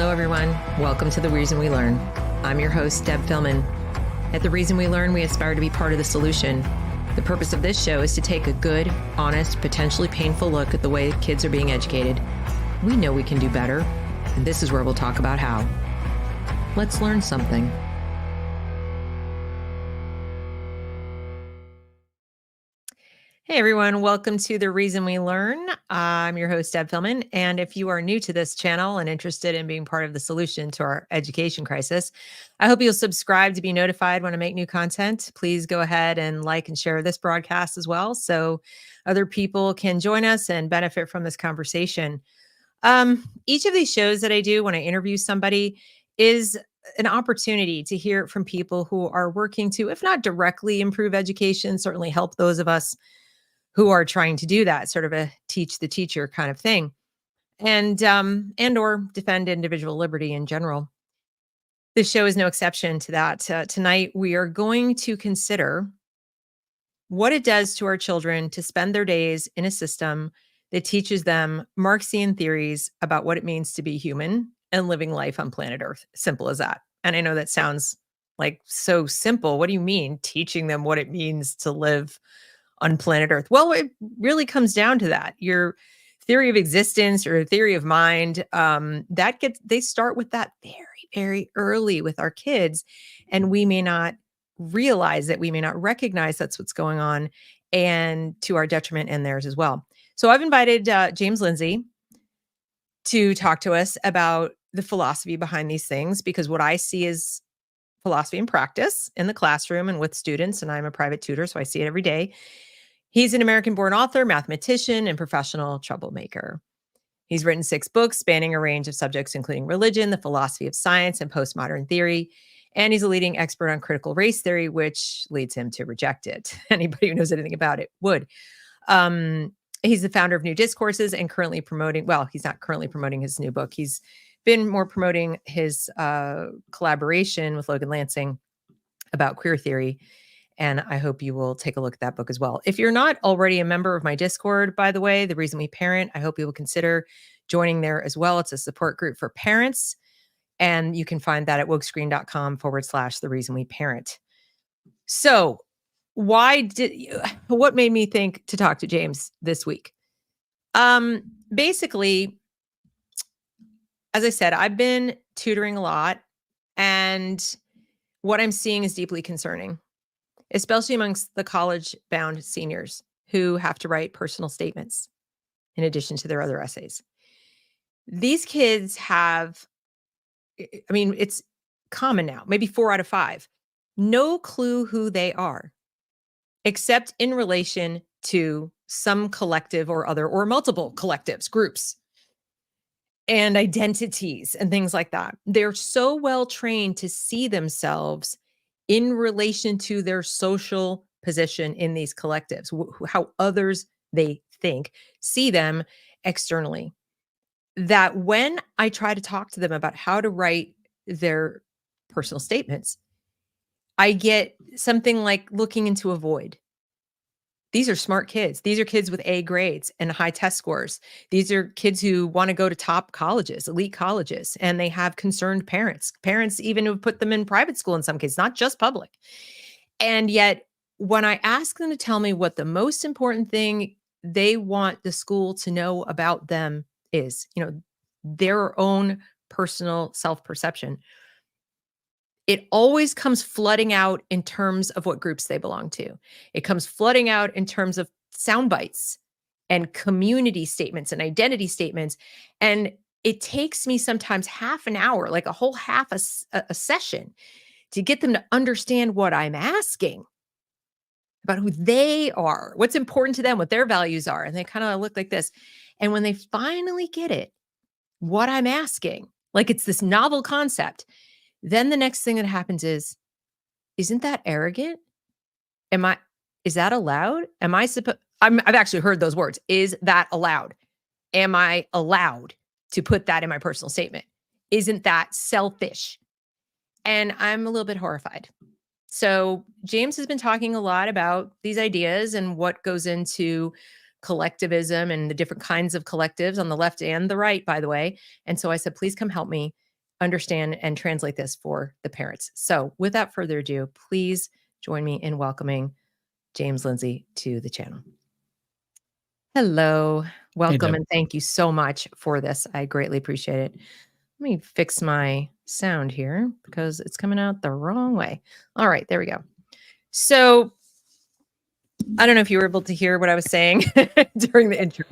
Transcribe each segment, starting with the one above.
Hello, everyone. Welcome to The Reason We Learn. I'm your host, Deb Philman. At The Reason We Learn, we aspire to be part of the solution. The purpose of this show is to take a good, honest, potentially painful look at the way kids are being educated. We know we can do better, and this is where we'll talk about how. Let's learn something. Hey everyone, welcome to The Reason We Learn. I'm your host, Deb Philman, and if you are new to this channel and interested in being part of the solution to our education crisis, I hope you'll subscribe to be notified when I make new content. Please go ahead and like and share this broadcast as well so other people can join us and benefit from this conversation. Each of these shows that I do when I interview somebody is an opportunity to hear from people who are working to, if not directly improve education, certainly help those of us who are trying to do that, sort of a teach the teacher kind of thing, and or defend individual liberty in general. This show is no exception to that. Tonight, we are going to consider what it does to our children to spend their days in a system that teaches them Marxian theories about what it means to be human and living life on planet Earth. Simple as that. And I know that sounds like so simple. What do you mean teaching them what it means to live on planet Earth? Well, it really comes down to that. Your theory of existence or theory of mind, they start with that very, very early with our kids. And we may not realize that, we may not recognize that's what's going on, and to our detriment and theirs as well. So I've invited James Lindsay to talk to us about the philosophy behind these things, because what I see is philosophy in practice in the classroom and with students, and I'm a private tutor, so I see it every day. He's an American-born author, mathematician, and professional troublemaker. He's written 6 books spanning a range of subjects, including religion, the philosophy of science, and postmodern theory. And he's a leading expert on critical race theory, which leads him to reject it. Anybody who knows anything about it would. He's the founder of New Discourses and currently promoting, well, he's not currently promoting his new book. He's been more promoting his collaboration with Logan Lansing about queer theory. And I hope you will take a look at that book as well. If you're not already a member of my Discord, by the way, The Reason We Parent, I hope you will consider joining there as well. It's a support group for parents. And you can find that at wokescreen.com/The Reason We Parent. So what made me think to talk to James this week? Basically, as I said, I've been tutoring a lot, and what I'm seeing is deeply concerning, especially amongst the college-bound seniors who have to write personal statements in addition to their other essays. These kids have, I mean, it's common now, maybe 4 out of 5, no clue who they are, except in relation to some collective or other, or multiple collectives, groups, and identities and things like that. They're so well trained to see themselves in relation to their social position in these collectives, how others they think see them externally, that when I try to talk to them about how to write their personal statements, I get something like looking into a void. These are smart kids. These are kids with A grades and high test scores. These are kids who want to go to top colleges, elite colleges, and they have concerned parents even who put them in private school in some cases, not just public. And yet, when I ask them to tell me what the most important thing they want the school to know about them is, their own personal self-perception, it always comes flooding out in terms of what groups they belong to. It comes flooding out in terms of sound bites and community statements and identity statements. And it takes me sometimes half an hour, like a whole half a session, to get them to understand what I'm asking about who they are, what's important to them, what their values are. And they kind of look like this. And when they finally get it, what I'm asking, like it's this novel concept, then the next thing that happens is, isn't that arrogant? Is that allowed? I've actually heard those words. Is that allowed? Am I allowed to put that in my personal statement? Isn't that selfish? And I'm a little bit horrified. So James has been talking a lot about these ideas and what goes into collectivism and the different kinds of collectives on the left and the right, by the way. And so I said, please come help me understand and translate this for the parents. So without further ado, please join me in welcoming James Lindsay to the channel. Hello, welcome, Deb. and thank you so much for this. I greatly appreciate it. Let me fix my sound here because it's coming out the wrong way. All right, there we go. So I don't know if you were able to hear what I was saying during the intro,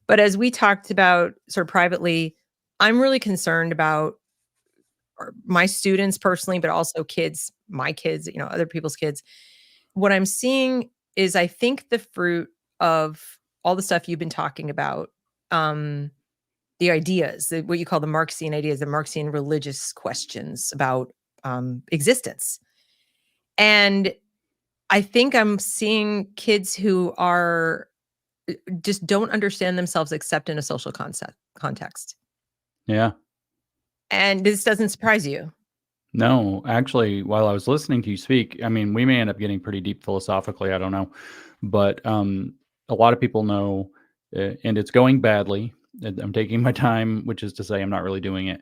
but as we talked about sort of privately, I'm really concerned about my students personally, but also kids, my kids, other people's kids. What I'm seeing is I think the fruit of all the stuff you've been talking about, the ideas, what you call the Marxian ideas, the Marxian religious questions about existence. And I think I'm seeing kids who are just don't understand themselves except in a social context. Yeah. And this doesn't surprise you. No, actually, while I was listening to you speak, I mean, we may end up getting pretty deep philosophically. I don't know, but a lot of people know, and it's going badly. And I'm taking my time, which is to say, I'm not really doing it.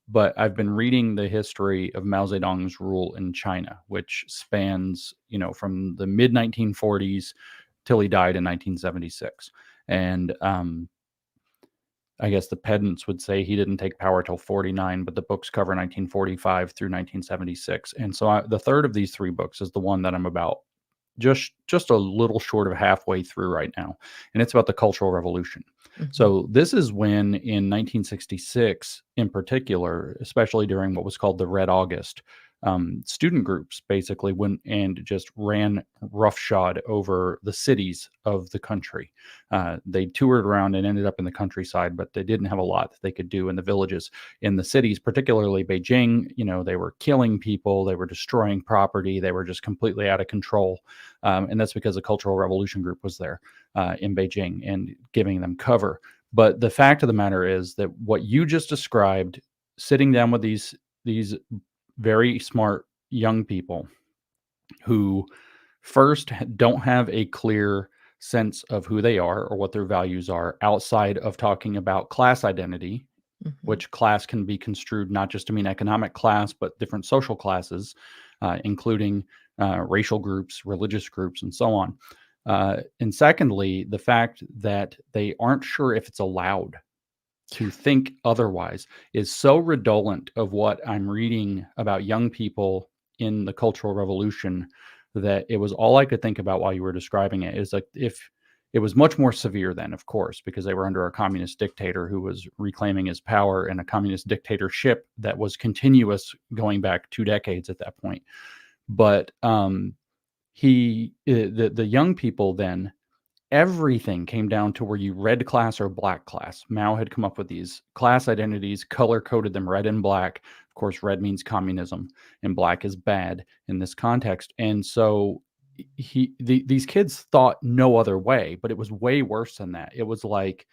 But I've been reading the history of Mao Zedong's rule in China, which spans, from the mid 1940s till he died in 1976, and I guess the pedants would say he didn't take power till 49, but the books cover 1945 through 1976. And so the third of these three books is the one that I'm about just a little short of halfway through right now, and it's about the Cultural Revolution. So this is when in 1966 in particular, especially during what was called the Red August, student groups basically went and just ran roughshod over the cities of the country. They toured around and ended up in the countryside, but they didn't have a lot that they could do in the villages. In the cities, particularly Beijing, they were killing people, they were destroying property, they were just completely out of control. And that's because the Cultural Revolution group was there in Beijing and giving them cover. But the fact of the matter is that what you just described, sitting down with these very smart young people who first don't have a clear sense of who they are or what their values are outside of talking about class identity, which class can be construed not just to mean economic class, but different social classes, including racial groups, religious groups, and so on. And secondly, the fact that they aren't sure if it's allowed to think otherwise is so redolent of what I'm reading about young people in the Cultural Revolution that it was all I could think about while you were describing it. Is like, if it was much more severe then, of course, because they were under a communist dictator who was reclaiming his power in a communist dictatorship that was continuous going back 2 decades at that point. But the young people then, everything came down to were you red class or black class. Mao had come up with these class identities, color coded them red and black. Of course, red means communism and black is bad in this context. And so these kids thought no other way, but it was way worse than that. It was like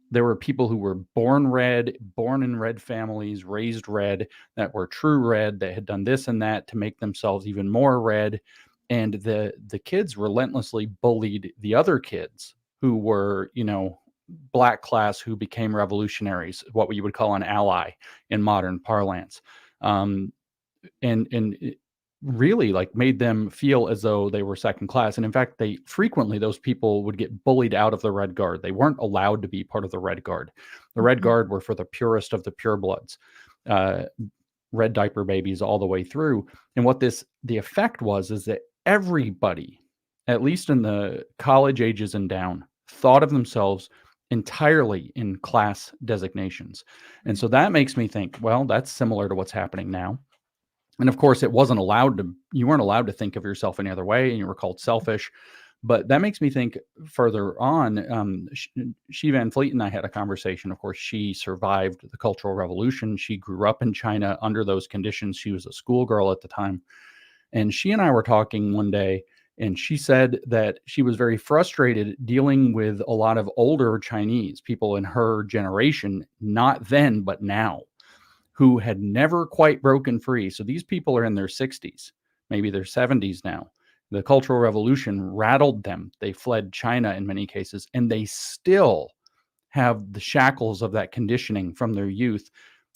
there were people who were born red, born in red families, raised red, that were true red, that had done this and that to make themselves even more red. And the kids relentlessly bullied the other kids who were, black class, who became revolutionaries, what you would call an ally in modern parlance. And it really like made them feel as though they were second class. And in fact, they frequently, those people would get bullied out of the Red Guard. They weren't allowed to be part of the Red Guard. The Red Guard were for the purest of the purebloods, red diaper babies all the way through. And what the effect was is that everybody, at least in the college ages and down, thought of themselves entirely in class designations. And so that makes me think, well, that's similar to what's happening now. And of course, you weren't allowed to think of yourself any other way, and you were called selfish. But that makes me think further on. She Van Fleet and I had a conversation. Of course, she survived the Cultural Revolution. She grew up in China under those conditions. She was a schoolgirl at the time. And she and I were talking one day, and she said that she was very frustrated dealing with a lot of older Chinese people in her generation, not then, but now, who had never quite broken free. So these people are in their 60s, maybe their 70s now. The Cultural Revolution rattled them. They fled China in many cases, and they still have the shackles of that conditioning from their youth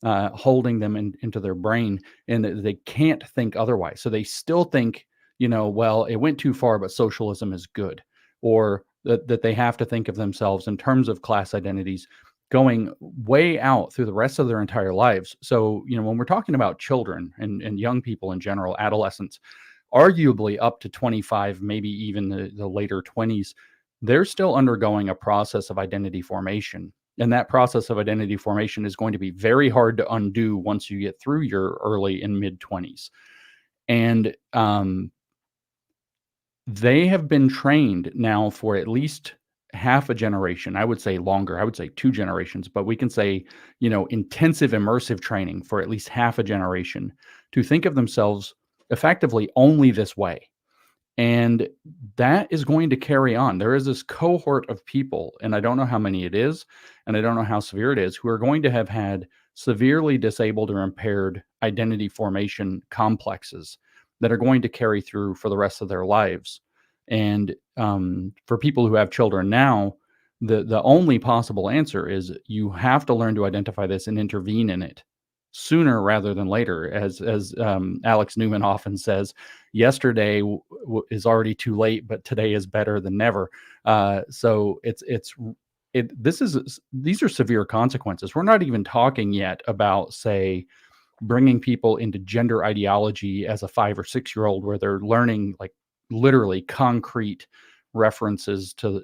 holding them into their brain, and they can't think otherwise. So they still think, well, it went too far, but socialism is good, or that they have to think of themselves in terms of class identities going way out through the rest of their entire lives. So, when we're talking about children and young people in general, adolescents, arguably up to 25, maybe even the later 20s, they're still undergoing a process of identity formation. And that process of identity formation is going to be very hard to undo once you get through your early and mid 20s. And they have been trained now for at least half a generation. I would say longer. I would say 2 generations, but we can say, intensive immersive training for at least half a generation to think of themselves effectively only this way. And that is going to carry on. There is this cohort of people, and I don't know how many it is, and I don't know how severe it is, who are going to have had severely disabled or impaired identity formation complexes that are going to carry through for the rest of their lives. And for people who have children now, the only possible answer is you have to learn to identify this and intervene in it sooner rather than later. As Alex Newman often says, yesterday is already too late, but today is better than never. So these are severe consequences. We're not even talking yet about, say, bringing people into gender ideology as a 5 or 6 year old, where they're learning like literally concrete references to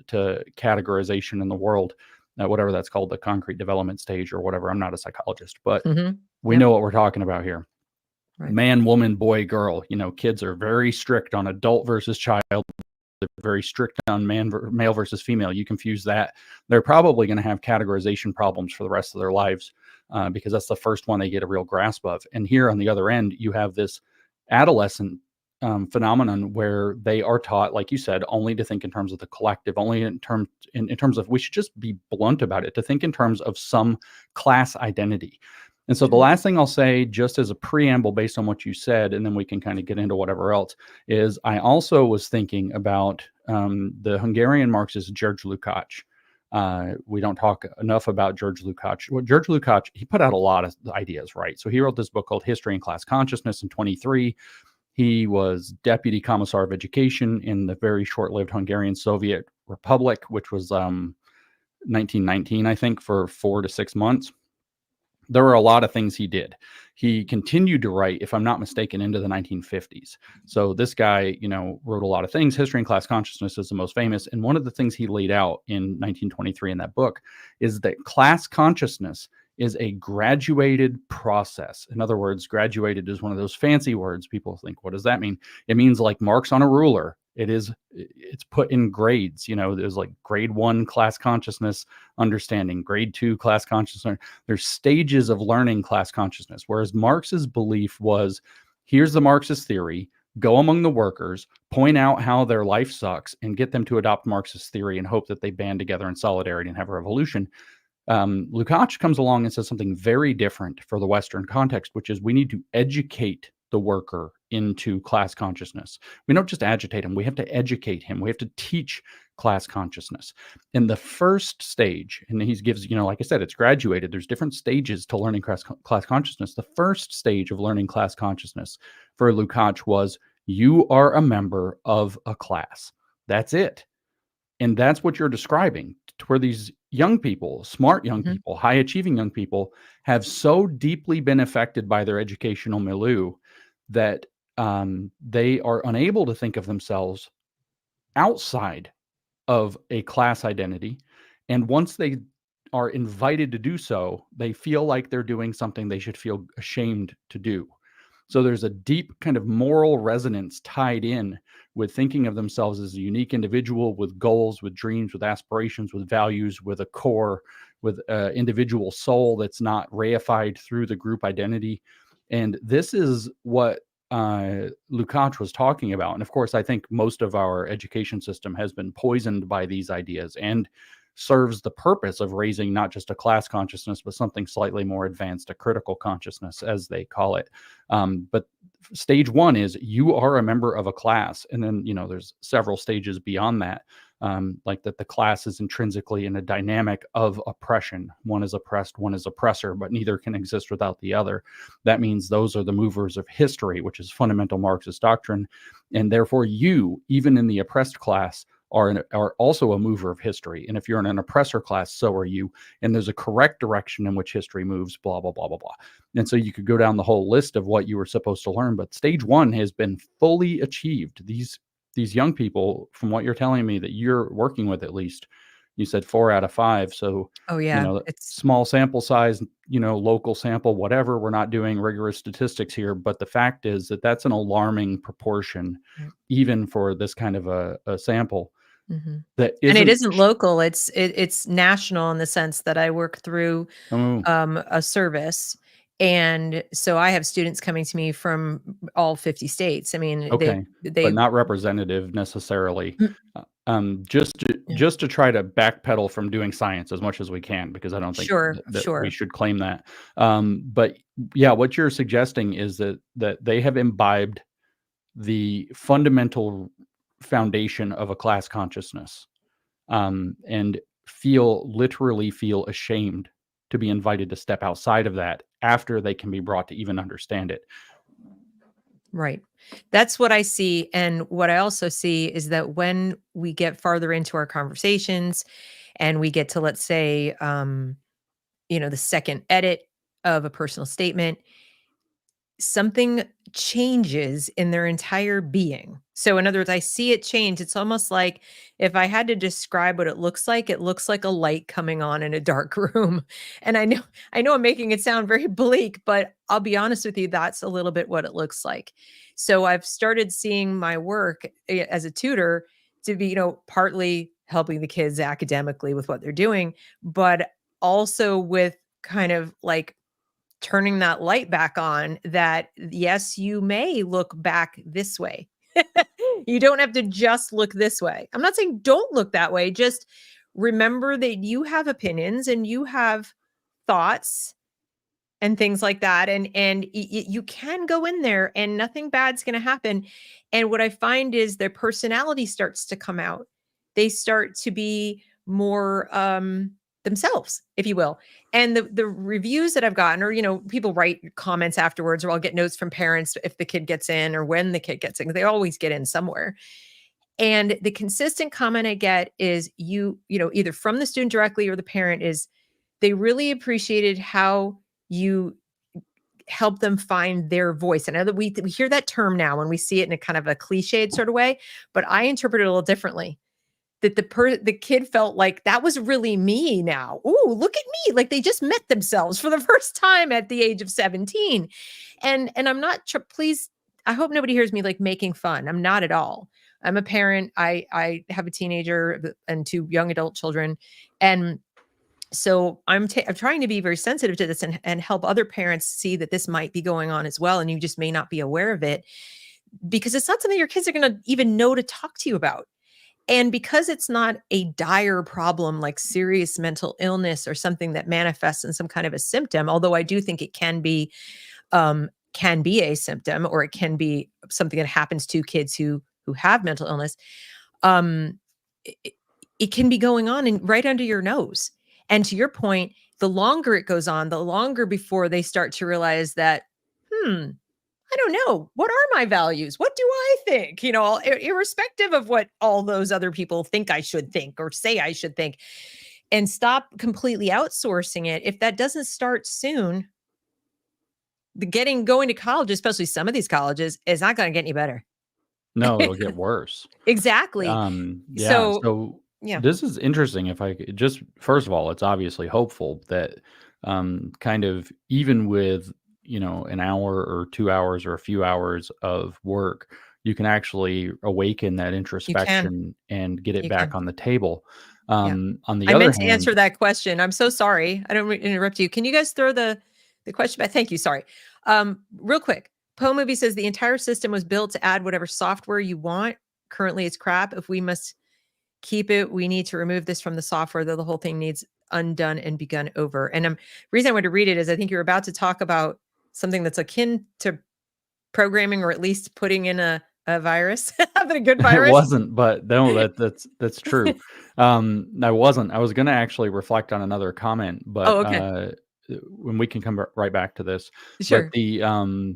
categorization in the world, whatever that's called, the concrete development stage or whatever. I'm not a psychologist, but we know what we're talking about here. Right. Man, woman, boy, girl. Kids are very strict on adult versus child. They're very strict on male versus female. You confuse that, they're probably going to have categorization problems for the rest of their lives, because that's the first one they get a real grasp of. And here on the other end, you have this adolescent phenomenon where they are taught, like you said, only to think in terms of the collective, only in terms of, we should just be blunt about it, to think in terms of some class identity. And so the last thing I'll say, just as a preamble based on what you said, and then we can kind of get into whatever else, is I also was thinking about the Hungarian Marxist George Lukács. We don't talk enough about George Lukács. Well, George Lukács, he put out a lot of ideas, right? So he wrote this book called History and Class Consciousness in 1923. He was deputy commissar of education in the very short-lived Hungarian Soviet Republic, which was 1919, I think, for 4 to 6 months. There were a lot of things he did. He continued to write, if I'm not mistaken, into the 1950s. So this guy, wrote a lot of things. History and Class Consciousness is the most famous. And one of the things he laid out in 1923 in that book is that class consciousness is a graduated process. In other words, graduated is one of those fancy words. People think, what does that mean? It means like marks on a ruler. It's put in grades. There's like grade 1 class consciousness understanding, grade 2 class consciousness. There's stages of learning class consciousness. Whereas Marx's belief was, here's the Marxist theory, go among the workers, point out how their life sucks, and get them to adopt Marxist theory and hope that they band together in solidarity and have a revolution. Lukács comes along and says something very different for the Western context, which is we need to educate the worker into class consciousness. We don't just agitate him. We have to educate him. We have to teach class consciousness. In the first stage, and he gives, like I said, it's graduated. There's different stages to learning class consciousness. The first stage of learning class consciousness for Lukács was, you are a member of a class. That's it. And that's what you're describing, where these young people, smart young people, high achieving young people, have so deeply been affected by their educational milieu that they are unable to think of themselves outside of a class identity. And once they are invited to do so, they feel like they're doing something they should feel ashamed to do. So there's a deep kind of moral resonance tied in with thinking of themselves as a unique individual with goals, with dreams, with aspirations, with values, with a core, with an individual soul that's not reified through the group identity. And this is what Lukács was talking about. And of course, I think most of our education system has been poisoned by these ideas and serves the purpose of raising not just a class consciousness, but something slightly more advanced, a critical consciousness, as they call it. But stage 1 is you are a member of a class. And then, there's several stages beyond that. like that the class is intrinsically in a dynamic of oppression. One is oppressed, one is oppressor, but neither can exist without the other. That means those are the movers of history, which is fundamental Marxist doctrine. And therefore, you, even in the oppressed class, are also a mover of history. And if you're in an oppressor class, so are you. And there's a correct direction in which history moves, blah, blah, blah, blah, blah. And so you could go down the whole list of what you were supposed to learn, but stage one has been fully achieved. These young people, from what you're telling me that you're working with, at least, you said 4 out of 5. So, Oh yeah, it's small sample size, local sample, whatever. We're not doing rigorous statistics here, but the fact is that that's an alarming proportion, right. even for this kind of a sample Mhm. that And it isn't. isn't local, it's national in the sense that I work through, Oh, a service, and so I have students coming to me from all 50 states. I mean, okay, but not representative necessarily. Mm, Just yeah. to try to backpedal from doing science as much as we can, because I don't think Sure, that we sure. should claim that. But yeah, what you're suggesting is that they have imbibed the fundamental foundation of a class consciousness, and literally feel ashamed to be invited to step outside of that after they can be brought to even understand it. Right. That's what I see, and what I also see is that when we get farther into our conversations and we get to, let's say, the second edit of a personal statement, something changes in their entire being. So in other words, I see it change. It's almost like if I had to describe what it looks like a light coming on in a dark room. And I know I'm making it sound very bleak, but I'll be honest with you, that's a little bit what it looks like. So I've started seeing my work as a tutor to be, partly helping the kids academically with what they're doing, but also with kind of like turning that light back on that, yes, you may look back this way. You don't have to just look this way. I'm not saying don't look that way. Just remember that you have opinions and you have thoughts and things like that, and you can go in there and nothing bad's going to happen. And what I find is their personality starts to come out. They start to be more themselves, if you will. And the reviews that I've gotten, or people write comments afterwards, or I'll get notes from parents if the kid gets in or when the kid gets in, 'cause they always get in somewhere. And the consistent comment I get is either from the student directly or the parent, is they really appreciated how you help them find their voice. And I know that we hear that term now and we see it in a kind of a cliched sort of way, but I interpret it a little differently. That the kid felt like that was really me now. Ooh, look at me! Like they just met themselves for the first time at the age of 17. And I'm not please. I hope nobody hears me like making fun. I'm not at all. I'm a parent. I have a teenager and 2 young adult children, and so I'm trying to be very sensitive to this and help other parents see that this might be going on as well, and you just may not be aware of it because it's not something your kids are going to even know to talk to you about. And because it's not a dire problem like serious mental illness or something that manifests in some kind of a symptom, although I do think it can be a symptom, or it can be something that happens to kids who have mental illness. Um, it, it can be going on and right under your nose. And to your point, the longer it goes on, the longer before they start to realize that, I don't know. What are my values? What do I think? Irrespective of what all those other people think I should think or say I should think, and stop completely outsourcing it. If that doesn't start soon, going to college, especially some of these colleges, is not going to get any better. No, it'll get worse. Exactly. Yeah, So, so yeah, this is interesting. If I could just, first of all, it's obviously hopeful that, kind of even with, an hour or 2 hours or a few hours of work, you can actually awaken that you can. introspection and get it You back can. on the table. Yeah. On the I other meant to hand, answer that question. I'm so sorry. I don't interrupt you. Can you guys throw the question back? Thank you. Sorry. Real quick. Poe Movie says the entire system was built to add whatever software you want. Currently, it's crap. If we must keep it, we need to remove this from the software, though the whole thing needs undone and begun over. And reason I wanted to read it is I think you're about to talk about something that's akin to programming, or at least putting in a virus, but a good It virus. wasn't, but no, that's true. I wasn't. I was gonna actually reflect on another comment, Oh, but, okay. when we can come right back to this. But Sure. the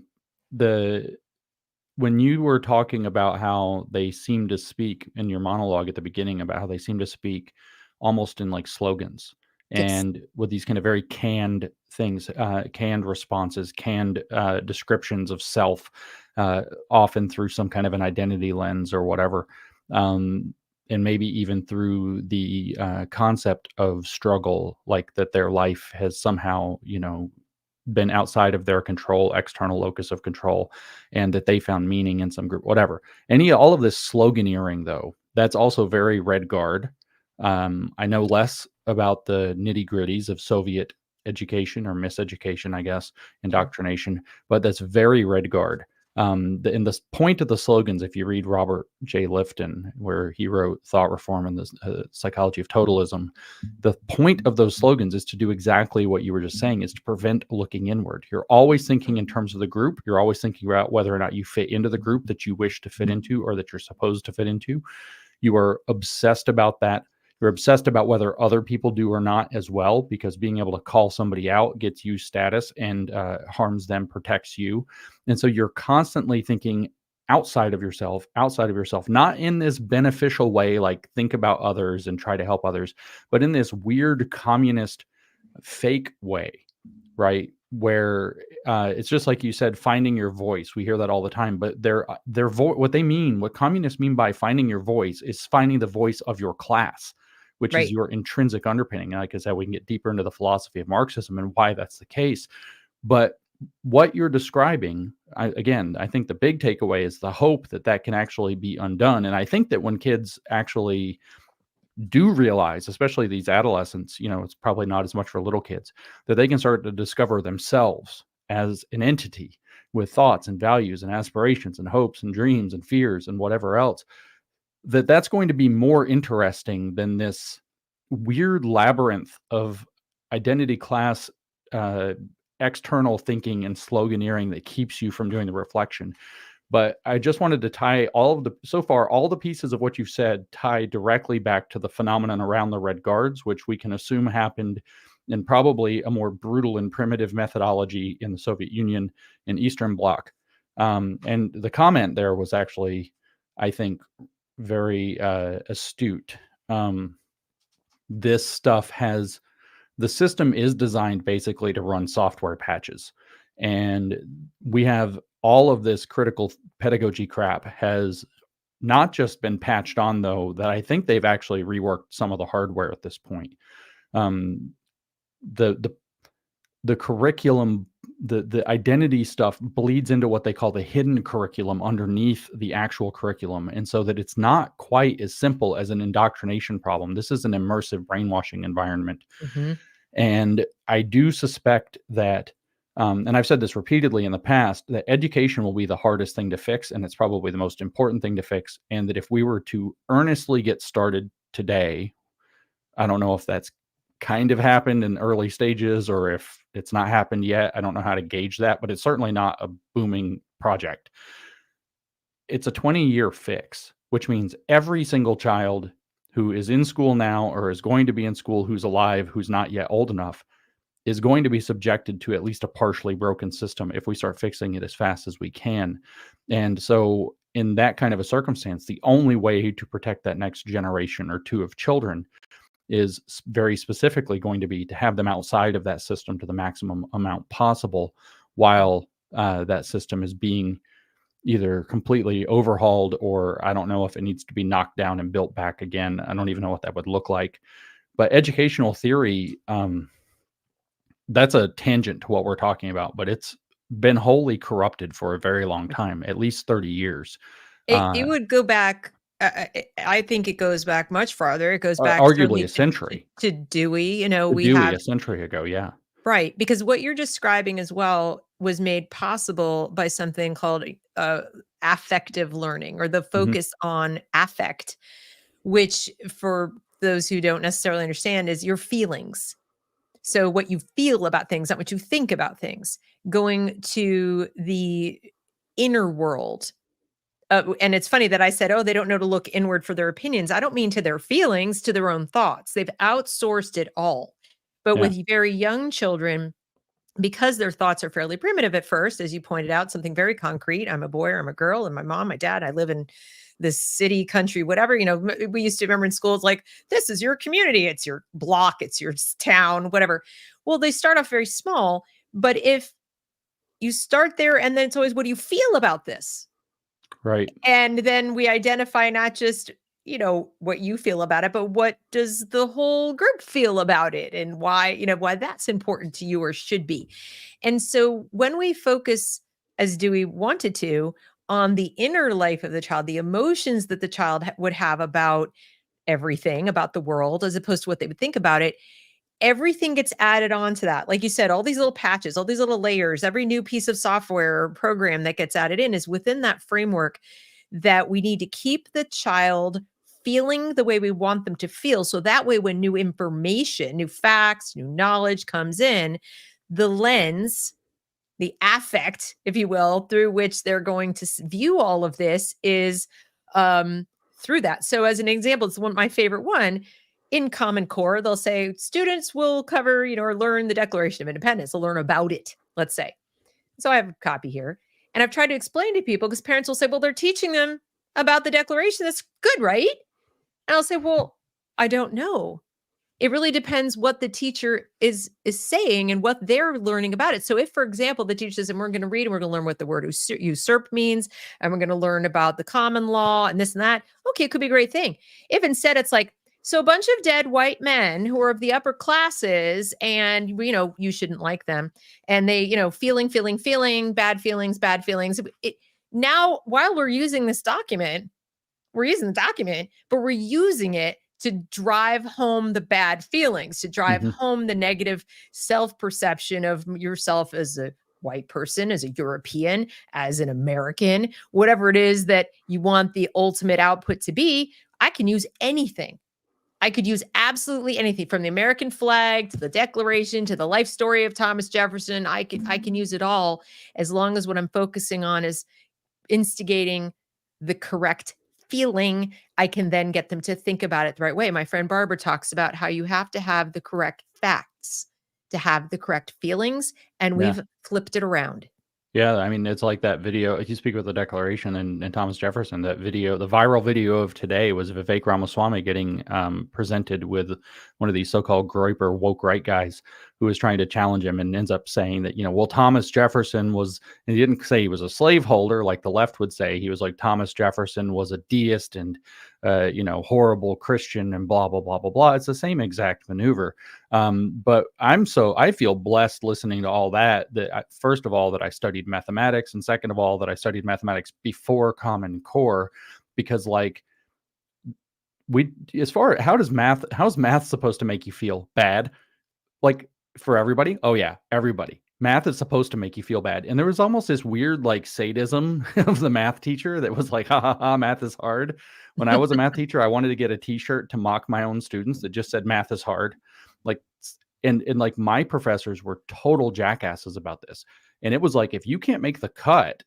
when you were talking about how they seem to speak in your monologue at the beginning about how they seem to speak almost in like slogans Yes. and with these kind of very canned things, canned responses, canned descriptions of self, often through some kind of an identity lens or whatever. Um, and maybe even through the concept of struggle, like that their life has somehow, been outside of their control, external locus of control, and that they found meaning in some group, whatever. All of this sloganeering, though, that's also very red guard. I know less about the nitty gritties of Soviet education or miseducation, I guess, Sure. indoctrination, but that's very red guard. In the point of the slogans, if you read Robert J. Lifton, where he wrote Thought Reform and the Psychology of Totalism, the point of those slogans is to do exactly what you were just saying, is to prevent looking inward. You're always thinking in terms of the group. You're always thinking about whether or not you fit into the group that you wish to fit into or that you're supposed to fit into. You are obsessed about that. You're obsessed about whether other people do or not as well, because being able to call somebody out gets you status and harms them, protects you. And so you're constantly thinking outside of yourself, not in this beneficial way, like think about others and try to help others, but in this weird communist fake way, right? Where it's just like you said, finding your voice. We hear that all the time, but what communists mean by finding your voice is finding the voice of your class, which is Right. your intrinsic underpinning. And like I said, we can get deeper into the philosophy of Marxism and why that's the case. But what you're describing, I think the big takeaway is the hope that that can actually be undone. And I think that when kids actually do realize, especially these adolescents, it's probably not as much for little kids, that they can start to discover themselves as an entity with thoughts and values and aspirations and hopes and dreams and fears and whatever else, that's going to be more interesting than this weird labyrinth of identity class, uh, external thinking and sloganeering that keeps you from doing the reflection. But I just wanted to tie all the pieces of what you've said tie directly back to the phenomenon around the Red Guards, which we can assume happened in probably a more brutal and primitive methodology in the Soviet Union and Eastern Bloc. And the comment there was actually, I think, very astute. Um, this stuff has the system is designed basically to run software patches. And we have all of this critical pedagogy crap has not just been patched on, though, that I think they've actually reworked some of the hardware at this point. Um, the the the curriculum, the identity stuff bleeds into what they call the hidden curriculum underneath the actual curriculum, and so that it's not quite as simple as an indoctrination problem. This is an immersive brainwashing environment. Hmm. And I do suspect that, and I've said this repeatedly in the past, that education will be the hardest thing to fix, and it's probably the most important thing to fix. And that if we were to earnestly get started today, I don't know if that's kind of happened in early stages or if it's not happened yet. I don't know how to gauge that, but it's certainly not a booming project. It's a 20-year fix, which means every single child who is in school now or is going to be in school who's alive, who's not yet old enough, is going to be subjected to at least a partially broken system if we start fixing it as fast as we can. And so, in that kind of a circumstance, the only way to protect that next generation or two of children is very specifically going to be to have them outside of that system to the maximum amount possible while that system is being either completely overhauled, or I don't know if it needs to be knocked down and built back again. I don't even know what that would look like. But educational theory, that's a tangent to what we're talking about, but it's been wholly corrupted for a very long time, at least 30 years. It Uh, would go back. I think it goes back much farther. It goes back Arguably certainly a to, century. to Dewey. We Dewey, have a century ago, yeah. right, because what you're describing as well was made possible by something called affective learning, or the Mhm. focus on affect, which for those who don't necessarily understand is your feelings. So what you feel about things, not what you think about things, going to the inner world and it's funny that I said, oh, they don't know to look inward for their opinions. I don't mean to their feelings, to their own thoughts. They've outsourced it all. But Yeah. with very young children, because their thoughts are fairly primitive at first, as you pointed out, something very concrete. I'm a boy or I'm a girl, and my mom, my dad, I live in this city, country, whatever. We used to remember in schools, like, this is your community, it's your block, it's your town, whatever. Well, they start off very small, but if you start there and then it's always, what do you feel about this? Right. And then we identify not just, what you feel about it, but what does the whole group feel about it, and why that's important to you or should be. And so when we focus, as Dewey wanted to, on the inner life of the child, the emotions that the child would have about everything, about the world, as opposed to what they would think about it, everything gets added on to that. Like you said, all these little patches, all these little layers, every new piece of software or program that gets added in is within that framework, that we need to keep the child feeling the way we want them to feel. So that way, when new information, new facts, new knowledge comes in, the lens, the affect, if you will, through which they're going to view all of this is through that. So, as an example, it's my favorite one. In Common Core, they'll say students will cover, or learn the Declaration of Independence. They'll learn about it, let's say. So I have a copy here. And I've tried to explain to people, because parents will say, well, they're teaching them about the Declaration. That's good, right? And I'll say, well, I don't know. It really depends what the teacher is saying and what they're learning about it. So if, for example, the teacher says, and we're going to read and we're going to learn what the word usurp means, and we're going to learn about the common law and this and that, okay, it could be a great thing. If instead it's like, so a bunch of dead white men who are of the upper classes, and you shouldn't like them, and they feeling bad feelings, now, while we're using this document, we're using the document, but we're using it to drive home the bad feelings, to drive home the negative self-perception of yourself as a white person, as a European, as an American, whatever it is that you want the ultimate output to be. I can use anything. I could use absolutely anything, from the American flag to the Declaration to the life story of Thomas Jefferson. I can use it all, as long as what I'm focusing on is instigating the correct feeling. I can then get them to think about it the right way. My friend Barbara talks about how you have to have the correct facts to have the correct feelings, and Yeah. we've flipped it around. Yeah, I mean, it's like that video. If you speak with the Declaration and Thomas Jefferson, that video, the viral video of today was Vivek Ramaswamy getting presented with one of these so-called groyper woke right guys who was trying to challenge him, and ends up saying that, well, Thomas Jefferson was, and he didn't say he was a slaveholder like the left would say. He was like, Thomas Jefferson was a deist and, horrible Christian and blah, blah, blah, blah, blah. It's the same exact maneuver. But I feel blessed listening to all that, first of all, that I studied mathematics, and second of all, that I studied mathematics before Common Core, because like, how's math supposed to make you feel bad? Like, for everybody? Oh yeah, everybody. Math is supposed to make you feel bad. And there was almost this weird like sadism of the math teacher that was like, ha ha ha, math is hard. When I was a math teacher, I wanted to get a t-shirt to mock my own students that just said math is hard. Like, and like, my professors were total jackasses about this. And it was like, if you can't make the cut,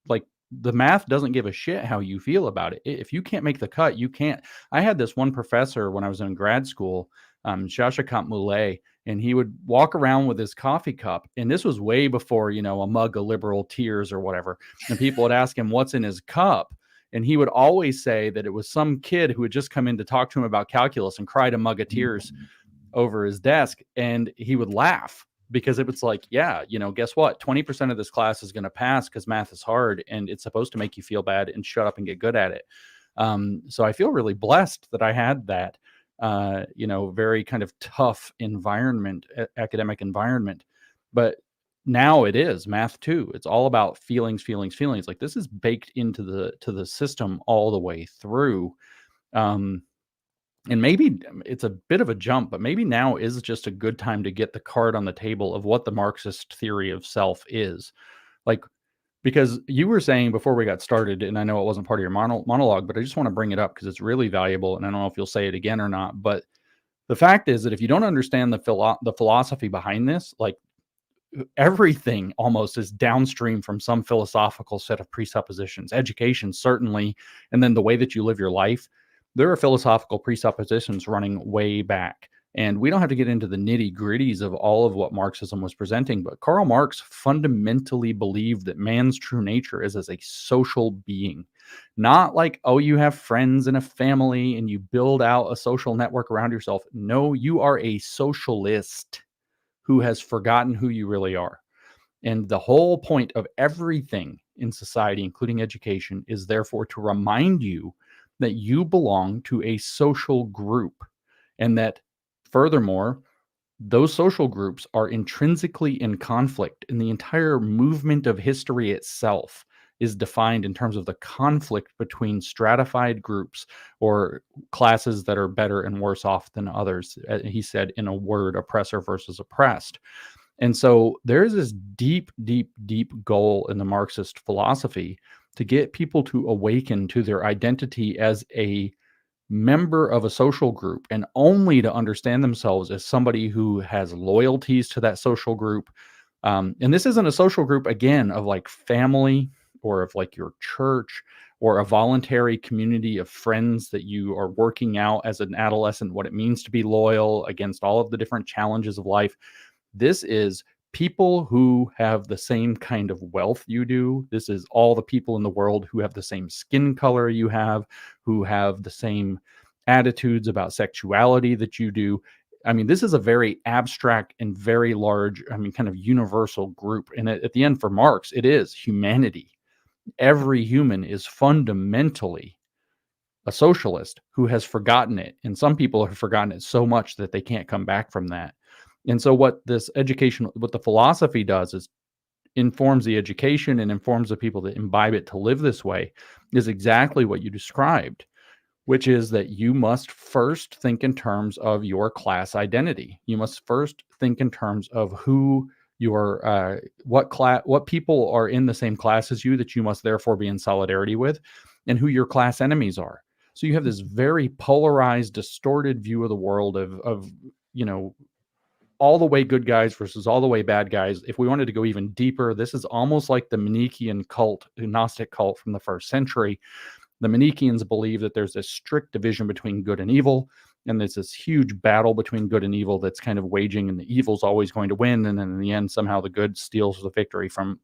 like, the math doesn't give a shit how you feel about it. If you can't make the cut, you can't. I had this one professor when I was in grad school, Shashikant Muley, and he would walk around with his coffee cup. And this was way before, a mug of liberal tears or whatever. And people would ask him what's in his cup. And he would always say that it was some kid who had just come in to talk to him about calculus and cried a mug of tears over his desk. And he would laugh, because it was like, yeah, guess what? 20% of this class is going to pass because math is hard, and it's supposed to make you feel bad and shut up and get good at it. So I feel really blessed that I had that, very kind of tough environment, academic environment. But now it is math too. It's all about feelings. Like, this is baked into the system all the way through. And maybe it's a bit of a jump, but maybe now is just a good time to get the card on the table of what the Marxist theory of self is. Like, because you were saying before we got started, and I know it wasn't part of your monologue, but I just want to bring it up because it's really valuable, and I don't know if you'll say it again or not. But the fact is that if you don't understand the philosophy behind this, like, everything almost is downstream from some philosophical set of presuppositions. Education, certainly, and then the way that you live your life. There are philosophical presuppositions running way back. And we don't have to get into the nitty gritties of all of what Marxism was presenting, but Karl Marx fundamentally believed that man's true nature is as a social being. Not like, oh, you have friends and a family and you build out a social network around yourself. No, you are a socialist who has forgotten who you really are. And the whole point of everything in society, including education, is therefore to remind you that you belong to a social group, and that furthermore, those social groups are intrinsically in conflict, and the entire movement of history itself is defined in terms of the conflict between stratified groups or classes that are better and worse off than others. He said, in a word, oppressor versus oppressed. And so there is this deep, deep, deep goal in the Marxist philosophy to get people to awaken to their identity as a member of a social group, and only to understand themselves as somebody who has loyalties to that social group. And this isn't a social group, again, of like family or of like your church or a voluntary community of friends that you are working out as an adolescent, what it means to be loyal against all of the different challenges of life. This is people who have the same kind of wealth you do. This is all the people in the world who have the same skin color you have, who have the same attitudes about sexuality that you do. I mean, this is a very abstract and very large, I mean, kind of universal group. And at the end, for Marx, it is humanity. Every human is fundamentally a socialist who has forgotten it. And some people have forgotten it so much that they can't come back from that. And so what this education, what the philosophy does is informs the education and informs the people that imbibe it to live this way, is exactly what you described, which is that you must first think in terms of your class identity. You must first think in terms of who your what people are in the same class as you, that you must therefore be in solidarity with, and who your class enemies are. So you have this very polarized, distorted view of the world of you know, all the way good guys versus all the way bad guys. If we wanted to go even deeper, this is almost like the Manichaean cult, Gnostic cult from the first century. The Manichaeans believe that there's this strict division between good and evil, and there's this huge battle between good and evil that's kind of waging, and the evil's always going to win, and then in the end, somehow the good steals the victory. From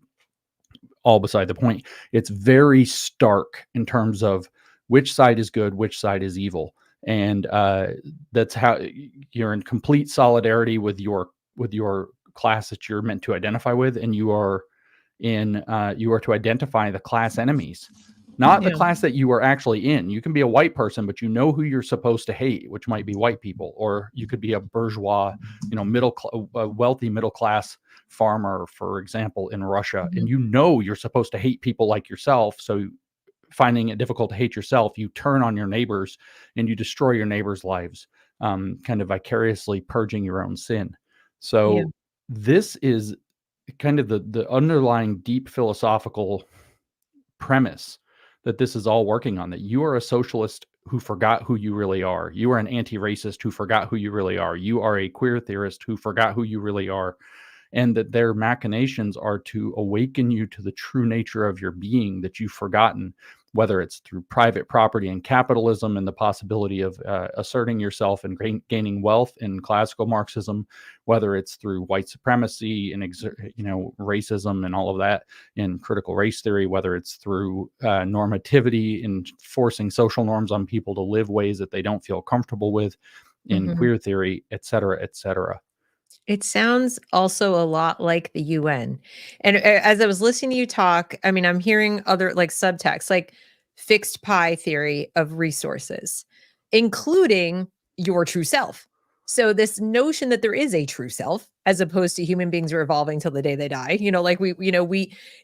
all beside the point. It's very stark in terms of which side is good, which side is evil. And that's how you're in complete solidarity with your class that you're meant to identify with, and you are to identify the class enemies, not the Yeah. class that you are actually in. You can be a white person, but you know who you're supposed to hate, which might be white people, or you could be a bourgeois, wealthy middle class farmer, for example, in Russia, and you know you're supposed to hate people like yourself. So finding it difficult to hate yourself, you turn on your neighbors and you destroy your neighbors' lives, kind of vicariously purging your own sin. Yeah. So this is kind of the underlying deep philosophical premise that this is all working on, that you are a socialist who forgot who you really are. You are an anti-racist who forgot who you really are. You are a queer theorist who forgot who you really are. And that their machinations are to awaken you to the true nature of your being that you've forgotten, whether it's through private property and capitalism and the possibility of asserting yourself and gaining wealth in classical Marxism, whether it's through white supremacy and racism and all of that in critical race theory, whether it's through normativity and forcing social norms on people to live ways that they don't feel comfortable with in Mhm. queer theory, et cetera, et cetera. It sounds also a lot like the UN. And as I was listening to you talk, I mean, I'm hearing other like subtext, like fixed pie theory of resources, including your true self. So this notion that there is a true self, as opposed to human beings are evolving till the day they die, like we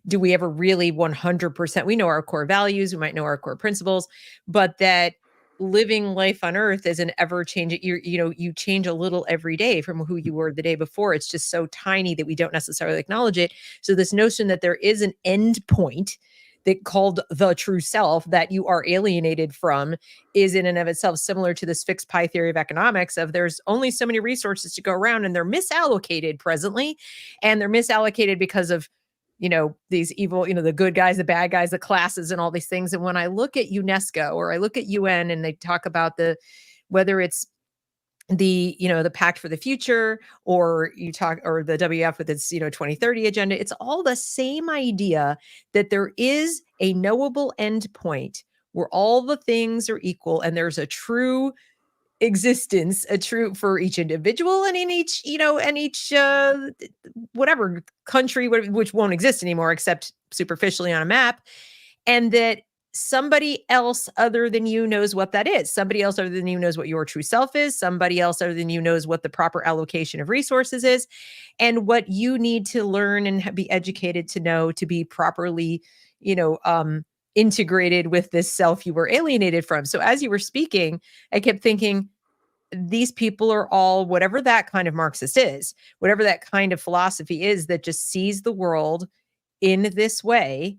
do we ever really 100%, we know our core values, we might know our core principles, but that living life on earth is an ever changing, you change a little every day from who you were the day before. It's just so tiny that we don't necessarily acknowledge it. So this notion that there is an end point that called the true self that you are alienated from is in and of itself similar to this fixed pie theory of economics of there's only so many resources to go around and they're misallocated presently, and they're misallocated because of these evil, the good guys, the bad guys, the classes, and all these things. And when I look at UNESCO or I look at UN and they talk about whether it's the pact for the future, or you talk, or the WF with its 2030 agenda, it's all the same idea that there is a knowable end point where all the things are equal and there's a true existence, a true for each individual and in each whatever country, which won't exist anymore except superficially on a map, and that somebody else other than you knows what that is. Somebody else other than you knows what your true self is. Somebody else other than you knows what the proper allocation of resources is, and what you need to learn and be educated to know to be properly, integrated with this self you were alienated from. So as you were speaking, I kept thinking, these people are all, whatever that kind of Marxist is, whatever that kind of philosophy is that just sees the world in this way,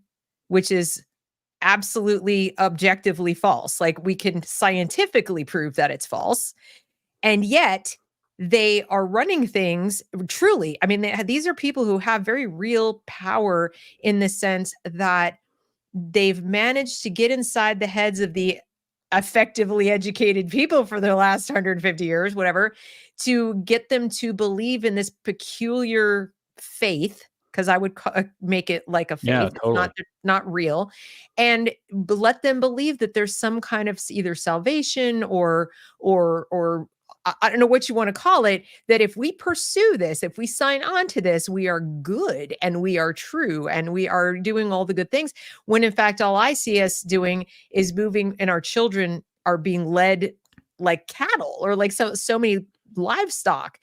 which is absolutely objectively false. Like, we can scientifically prove that it's false. And yet they are running things truly. I mean, these are people who have very real power in the sense that they've managed to get inside the heads of the effectively educated people for the last 150 years, whatever, to get them to believe in this peculiar faith, because I would make it like a faith. Yeah, It's totally. not real, and let them believe that there's some kind of either salvation or I don't know what you want to call it, that if we pursue this, if we sign on to this, we are good and we are true and we are doing all the good things. When in fact, all I see us doing is moving, and our children are being led like cattle or like so many livestock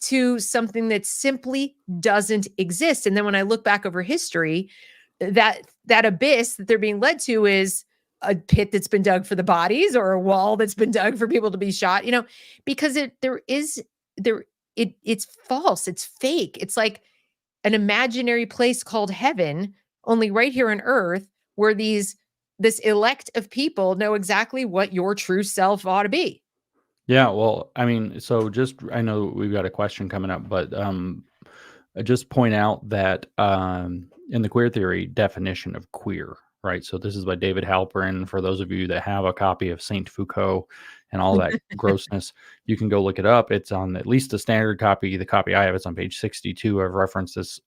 to something that simply doesn't exist. And then when I look back over history, that abyss that they're being led to is a pit that's been dug for the bodies, or a wall that's been dug for people to be shot, because it's false, it's fake. It's like an imaginary place called heaven, only right here on earth, where this elect of people know exactly what your true self ought to be. Yeah, well, I mean, so I know we've got a question coming up, but I just point out that in the queer theory definition of queer, right? So this is by David Halperin. For those of you that have a copy of Saint Foucault and all that grossness, you can go look it up. It's on at least the standard copy. The copy I have is on page 62. I've referenced this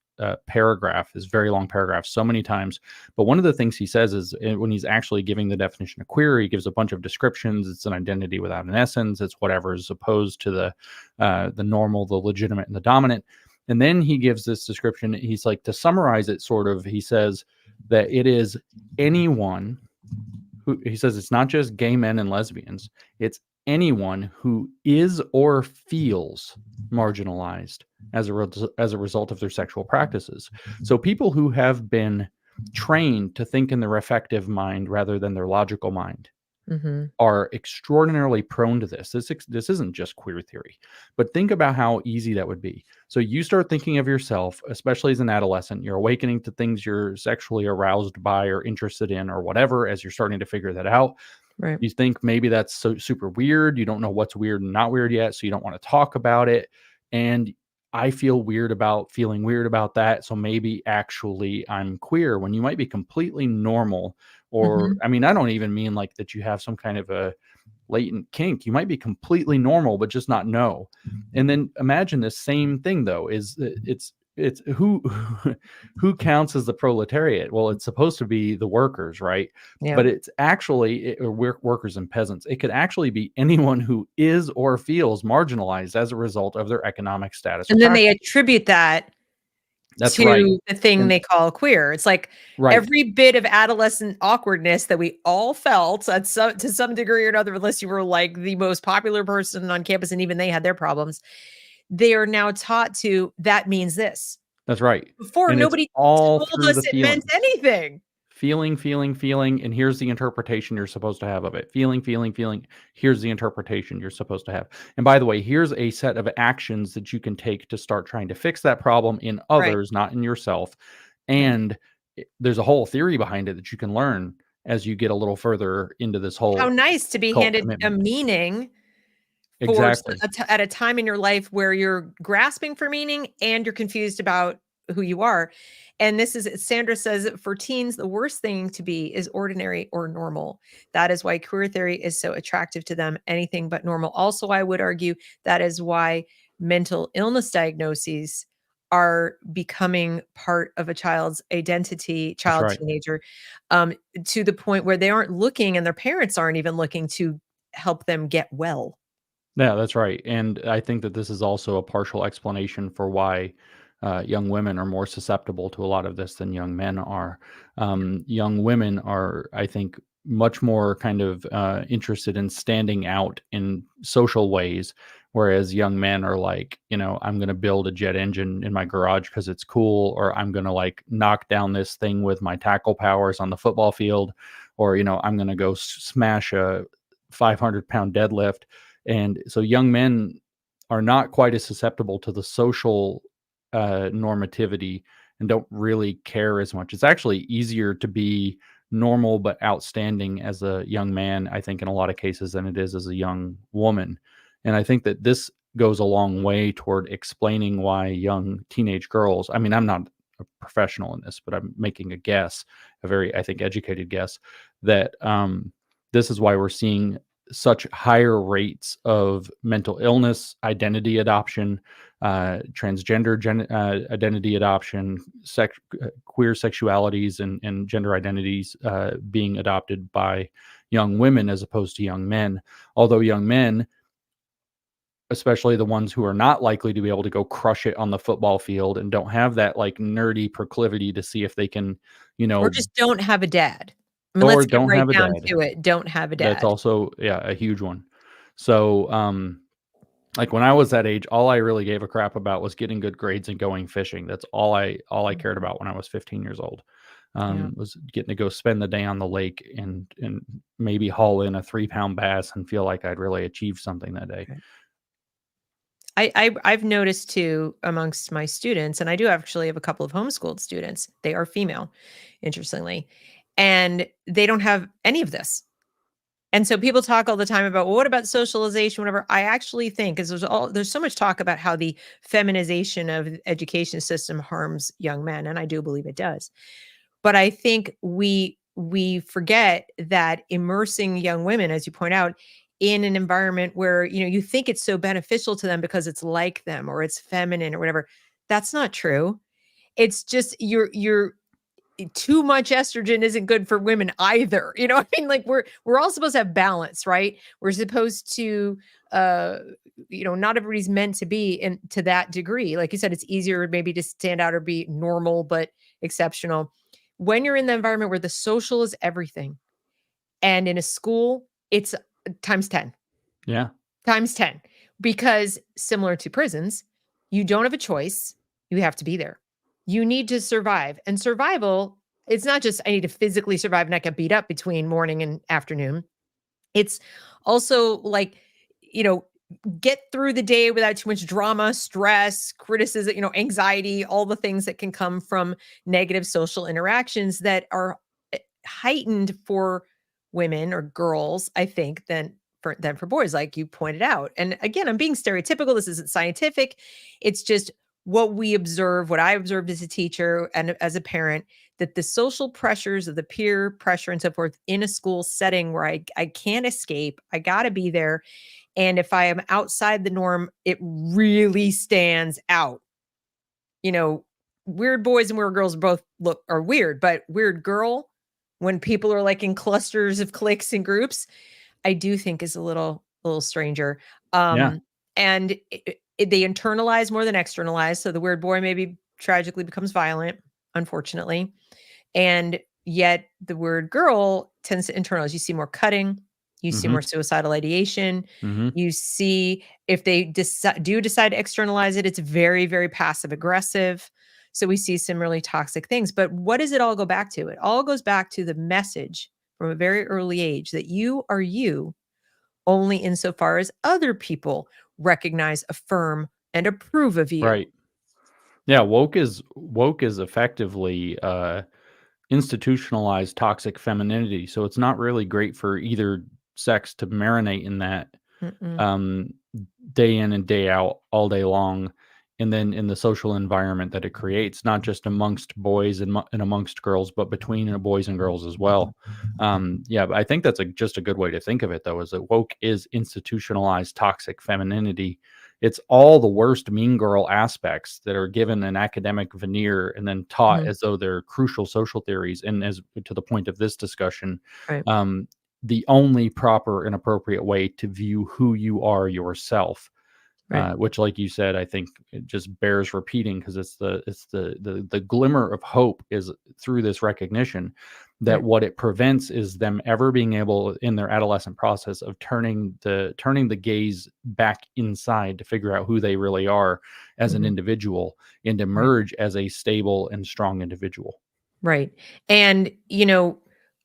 paragraph, this very long paragraph, so many times. But one of the things he says is when he's actually giving the definition of queer, he gives a bunch of descriptions. It's an identity without an essence. It's whatever is opposed to the normal, the legitimate, and the dominant. And then he gives this description. He's like, to summarize it, sort of, he says that it is anyone who, he says it's not just gay men and lesbians, it's anyone who is or feels marginalized as a result of their sexual practices. So people who have been trained to think in their affective mind rather than their logical mind are extraordinarily prone to this. This isn't just queer theory, but think about how easy that would be. So you start thinking of yourself, especially as an adolescent, you're awakening to things you're sexually aroused by or interested in or whatever, as you're starting to figure that out. Right. You think maybe that's so super weird. You don't know what's weird and not weird yet, so you don't want to talk about it. And I feel weird about feeling weird about that. So maybe actually I'm queer, when you might be completely normal. Or, I mean, I don't even mean like that you have some kind of a latent kink. You might be completely normal, but just not know. And then imagine the same thing though, is it's who counts as the proletariat? Well, it's supposed to be the workers, right? Yeah. But it's actually workers and peasants. It could actually be anyone who is or feels marginalized as a result of their economic status. And then they attribute that That's right. to the thing And they call queer. It's like right. every bit of adolescent awkwardness that we all felt to some degree or another, unless you were like the most popular person on campus and even they had their problems, they are now taught to, that means this. That's right. Before, And it's nobody all told through us the it meant feelings. anything. Feeling, and here's the interpretation you're supposed to have of it. Feeling, here's the interpretation you're supposed to have. And by the way, here's a set of actions that you can take to start trying to fix that problem in others, not in yourself. And there's a whole theory behind it that you can learn as you get a little further into this How whole nice to be cult handed a commitment. meaning for Exactly. at a time in your life where you're grasping for meaning and you're confused about who you are. And this is, Sandra says, for teens, the worst thing to be is ordinary or normal. That is why queer theory is so attractive to them, anything but normal. Also, I would argue that is why mental illness diagnoses are becoming part of a child's identity, That's child, right. teenager, to the point where they aren't looking and their parents aren't even looking to help them get well. Yeah, that's right. And I think that this is also a partial explanation for why young women are more susceptible to a lot of this than young men are. Young women are, I think, much more kind of interested in standing out in social ways, whereas young men are like, I'm going to build a jet engine in my garage because it's cool, or I'm going to like knock down this thing with my tackle powers on the football field, or, I'm going to go smash a 500-pound deadlift. And so young men are not quite as susceptible to the social normativity and don't really care as much. It's actually easier to be normal but outstanding as a young man, I think, in a lot of cases than it is as a young woman. And I think that this goes a long way toward explaining why young teenage girls, I mean, I'm not a professional in this, but I'm making a guess, a very, I think, educated guess, that this is why we're seeing such higher rates of mental illness, identity adoption, transgender identity adoption, queer sexualities, and gender identities being adopted by young women as opposed to young men. Although young men, especially the ones who are not likely to be able to go crush it on the football field and don't have that like nerdy proclivity to see if they can, you Or know, just don't have a dad. I mean, or let's get don't right have a down dad. to it, don't have a That's dad. also, yeah, a huge one. So, like when I was that age, all I really gave a crap about was getting good grades and going fishing. That's all I cared Mhm. about when I was 15 years old. Yeah. Was getting to go spend the day on the lake and maybe haul in a 3-pound bass and feel like I'd really achieved something that day. Right. I've noticed too amongst my students, and I do actually have a couple of homeschooled students. They are female, interestingly, and they don't have any of this. And so people talk all the time about, well, what about socialization, whatever. I actually think, because there's so much talk about how the feminization of the education system harms young men, and I do believe it does. But I think we forget that immersing young women, as you point out, in an environment where, you think it's so beneficial to them because it's like them or it's feminine or whatever. That's not true. It's just you're too much estrogen isn't good for women either. You know what I mean? Like we're all supposed to have balance, right? We're supposed to uh not everybody's meant to be in to that degree. Like you said, it's easier maybe to stand out or be normal but exceptional. When you're in the environment where the social is everything and in a school, it's times 10 Yeah. times 10 because similar to prisons, you don't have a choice. You have to be there. You need to survive. And survival, it's not just I need to physically survive and not get beat up between morning and afternoon. It's also like, you know, get through the day without too much drama, stress, criticism, anxiety, all the things that can come from negative social interactions that are heightened for women or girls, I think, than for boys, like you pointed out. And again, I'm being stereotypical. This isn't scientific. It's just what we observe, what I observed as a teacher and as a parent, that the social pressures of the peer pressure and so forth in a school setting where I can't escape, I got to be there. And if I am outside the norm, it really stands out. You know, weird boys and weird girls both are weird, but weird girl, when people are like in clusters of cliques and groups, I do think is a little stranger. Yeah. And they internalize more than externalize. So the weird boy maybe tragically becomes violent, unfortunately. And yet the word girl tends to internalize. You see more cutting, you see Mhm. more suicidal ideation. Mhm. You see if they do decide to externalize it, it's very, very passive aggressive. So we see some really toxic things. But what does it all go back to? It all goes back to the message from a very early age that you are you only insofar as other people recognize, affirm, and approve of you. Right. Yeah, woke is effectively institutionalized toxic femininity. So it's not really great for either sex to marinate in that Mm-mm. um, day in and day out, all day long. And then in the social environment that it creates, not just amongst boys and amongst girls, but between boys and girls as well. Yeah, but I think that's just a good way to think of it, though, is that woke is institutionalized toxic femininity. It's all the worst mean girl aspects that are given an academic veneer and then taught Mhm. as though they're crucial social theories. And as to the point of this discussion, Right. um, the only proper and appropriate way to view who you are yourself, Right. which, like you said, I think it just bears repeating because it's the glimmer of hope is through this recognition that Right. what it prevents is them ever being able in their adolescent process of turning the gaze back inside to figure out who they really are as an Mhm. individual and Right. emerge as a stable and strong individual. Right. And,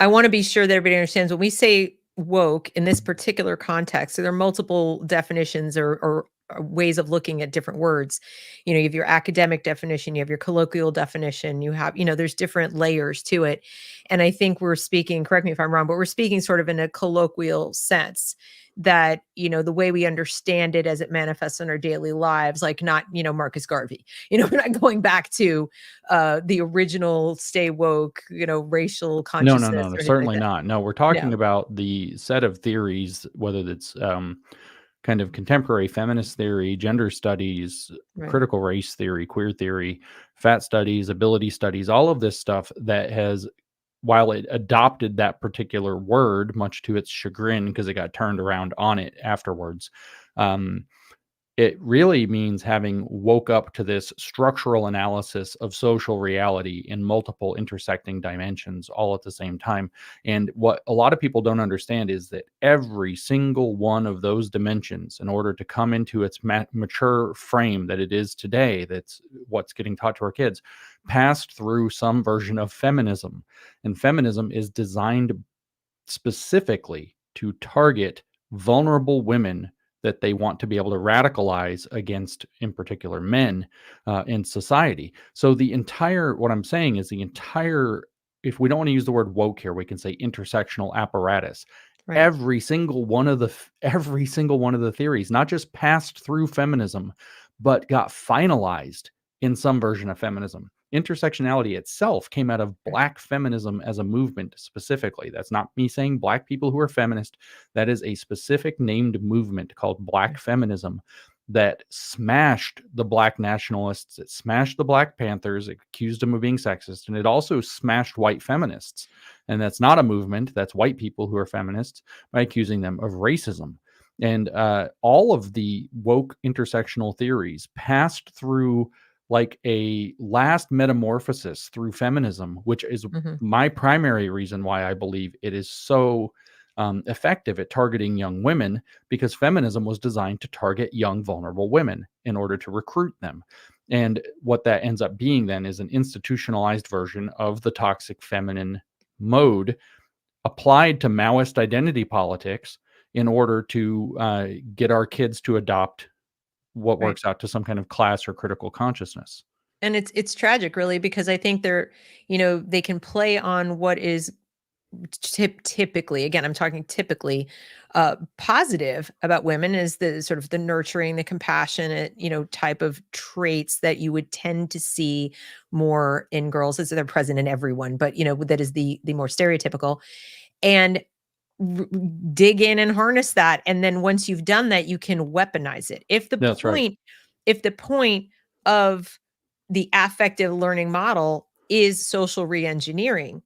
I want to be sure that everybody understands when we say woke in this particular context, so there are multiple definitions or ways of looking at different words. You have your academic definition, you have your colloquial definition, there's different layers to it. And I think we're speaking, correct me if I'm wrong, but we're speaking sort of in a colloquial sense that, the way we understand it as it manifests in our daily lives, like not, Marcus Garvey, we're not going back to the original stay woke, racial No, no, no, consciousness no, or anything like certainly that. not. No, we're talking No. about the set of theories, whether it's kind of contemporary feminist theory, gender studies, Right. critical race theory, queer theory, fat studies, ability studies, all of this stuff that has, while it adopted that particular word, much to its chagrin, because it got turned around on it afterwards. Um, it really means having woke up to this structural analysis of social reality in multiple intersecting dimensions all at the same time. And what a lot of people don't understand is that every single one of those dimensions, in order to come into its mature frame that it is today, that's what's getting taught to our kids, passed through some version of feminism. And feminism is designed specifically to target vulnerable women that they want to be able to radicalize against, in particular, men in society. So what I'm saying is the entire, if we don't want to use the word woke here, we can say intersectional apparatus. Right. Every single one of the theories, not just passed through feminism, but got finalized in some version of feminism. Intersectionality itself came out of Right. Black feminism as a movement specifically. That's not me saying Black people who are feminist. That is a specific named movement called Black Right. feminism that smashed the Black nationalists. It smashed the Black Panthers, it accused them of being sexist, and it also smashed white feminists. And that's not a movement, that's white people who are feminists, by accusing them of racism. And all of the woke intersectional theories passed through like a last metamorphosis through feminism, which is Mhm. my primary reason why I believe it is so effective at targeting young women, because feminism was designed to target young, vulnerable women in order to recruit them. And what that ends up being then is an institutionalized version of the toxic feminine mode applied to Maoist identity politics in order to get our kids to adopt what Right. works out to some kind of class or critical consciousness. And it's tragic really because I think they can play on what is typically, again, I'm talking typically, positive about women is the sort of the nurturing, the compassionate, type of traits that you would tend to see more in girls as they're present in everyone, but that is the more stereotypical. And r- dig in and harness that, and then once you've done that you can weaponize it. That's right. If the point of the affective learning model is social reengineering,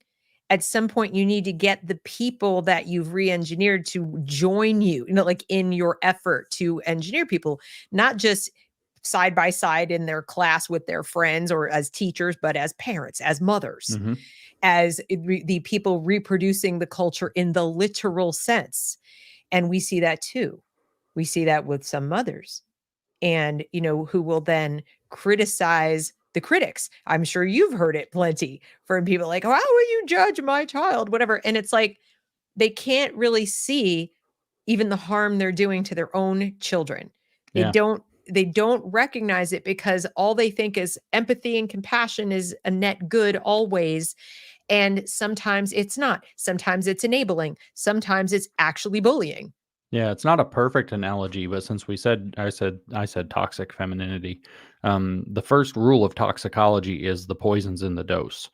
at some point you need to get the people that you've re-engineered to join you, like in your effort to engineer people, not just side by side in their class with their friends or as teachers, but as parents, as mothers, Hmm. as the people reproducing the culture in the literal sense. And we see that too. We see that with some mothers, and who will then criticize the critics. I'm sure you've heard it plenty from people like, how will you judge my child, whatever. And it's like they can't really see even the harm they're doing to their own children. They Yeah. don't they don't recognize it because all they think is empathy and compassion is a net good always. And sometimes it's not. Sometimes it's enabling. Sometimes it's actually bullying. Yeah, it's not a perfect analogy, but since I said toxic femininity, the first rule of toxicology is the poison's in the dose.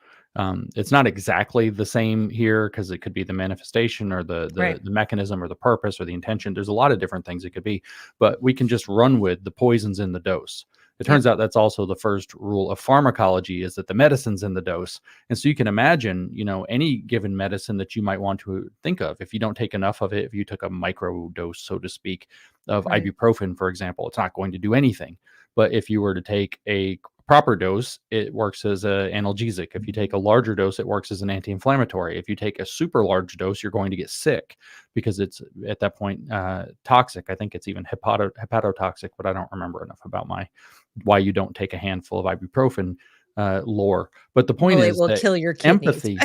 It's not exactly the same here because it could be the manifestation or Right. the mechanism or the purpose or the intention. There's a lot of different things it could be, but we can just run with the poison's in the dose. It turns Yep. out that's also the first rule of pharmacology is that the medicine's in the dose. And so you can imagine, any given medicine that you might want to think of. If you don't take enough of it, if you took a micro dose, so to speak, of Right. ibuprofen, for example, it's not going to do anything. But if you were to take a proper dose, it works as an analgesic. If you take a larger dose, it works as an anti-inflammatory. If you take a super large dose, you're going to get sick because it's at that point toxic. I think it's even hepatotoxic, but I don't remember enough about why you don't take a handful of ibuprofen lore. But the point Well, it is will that kill your kidneys. empathy,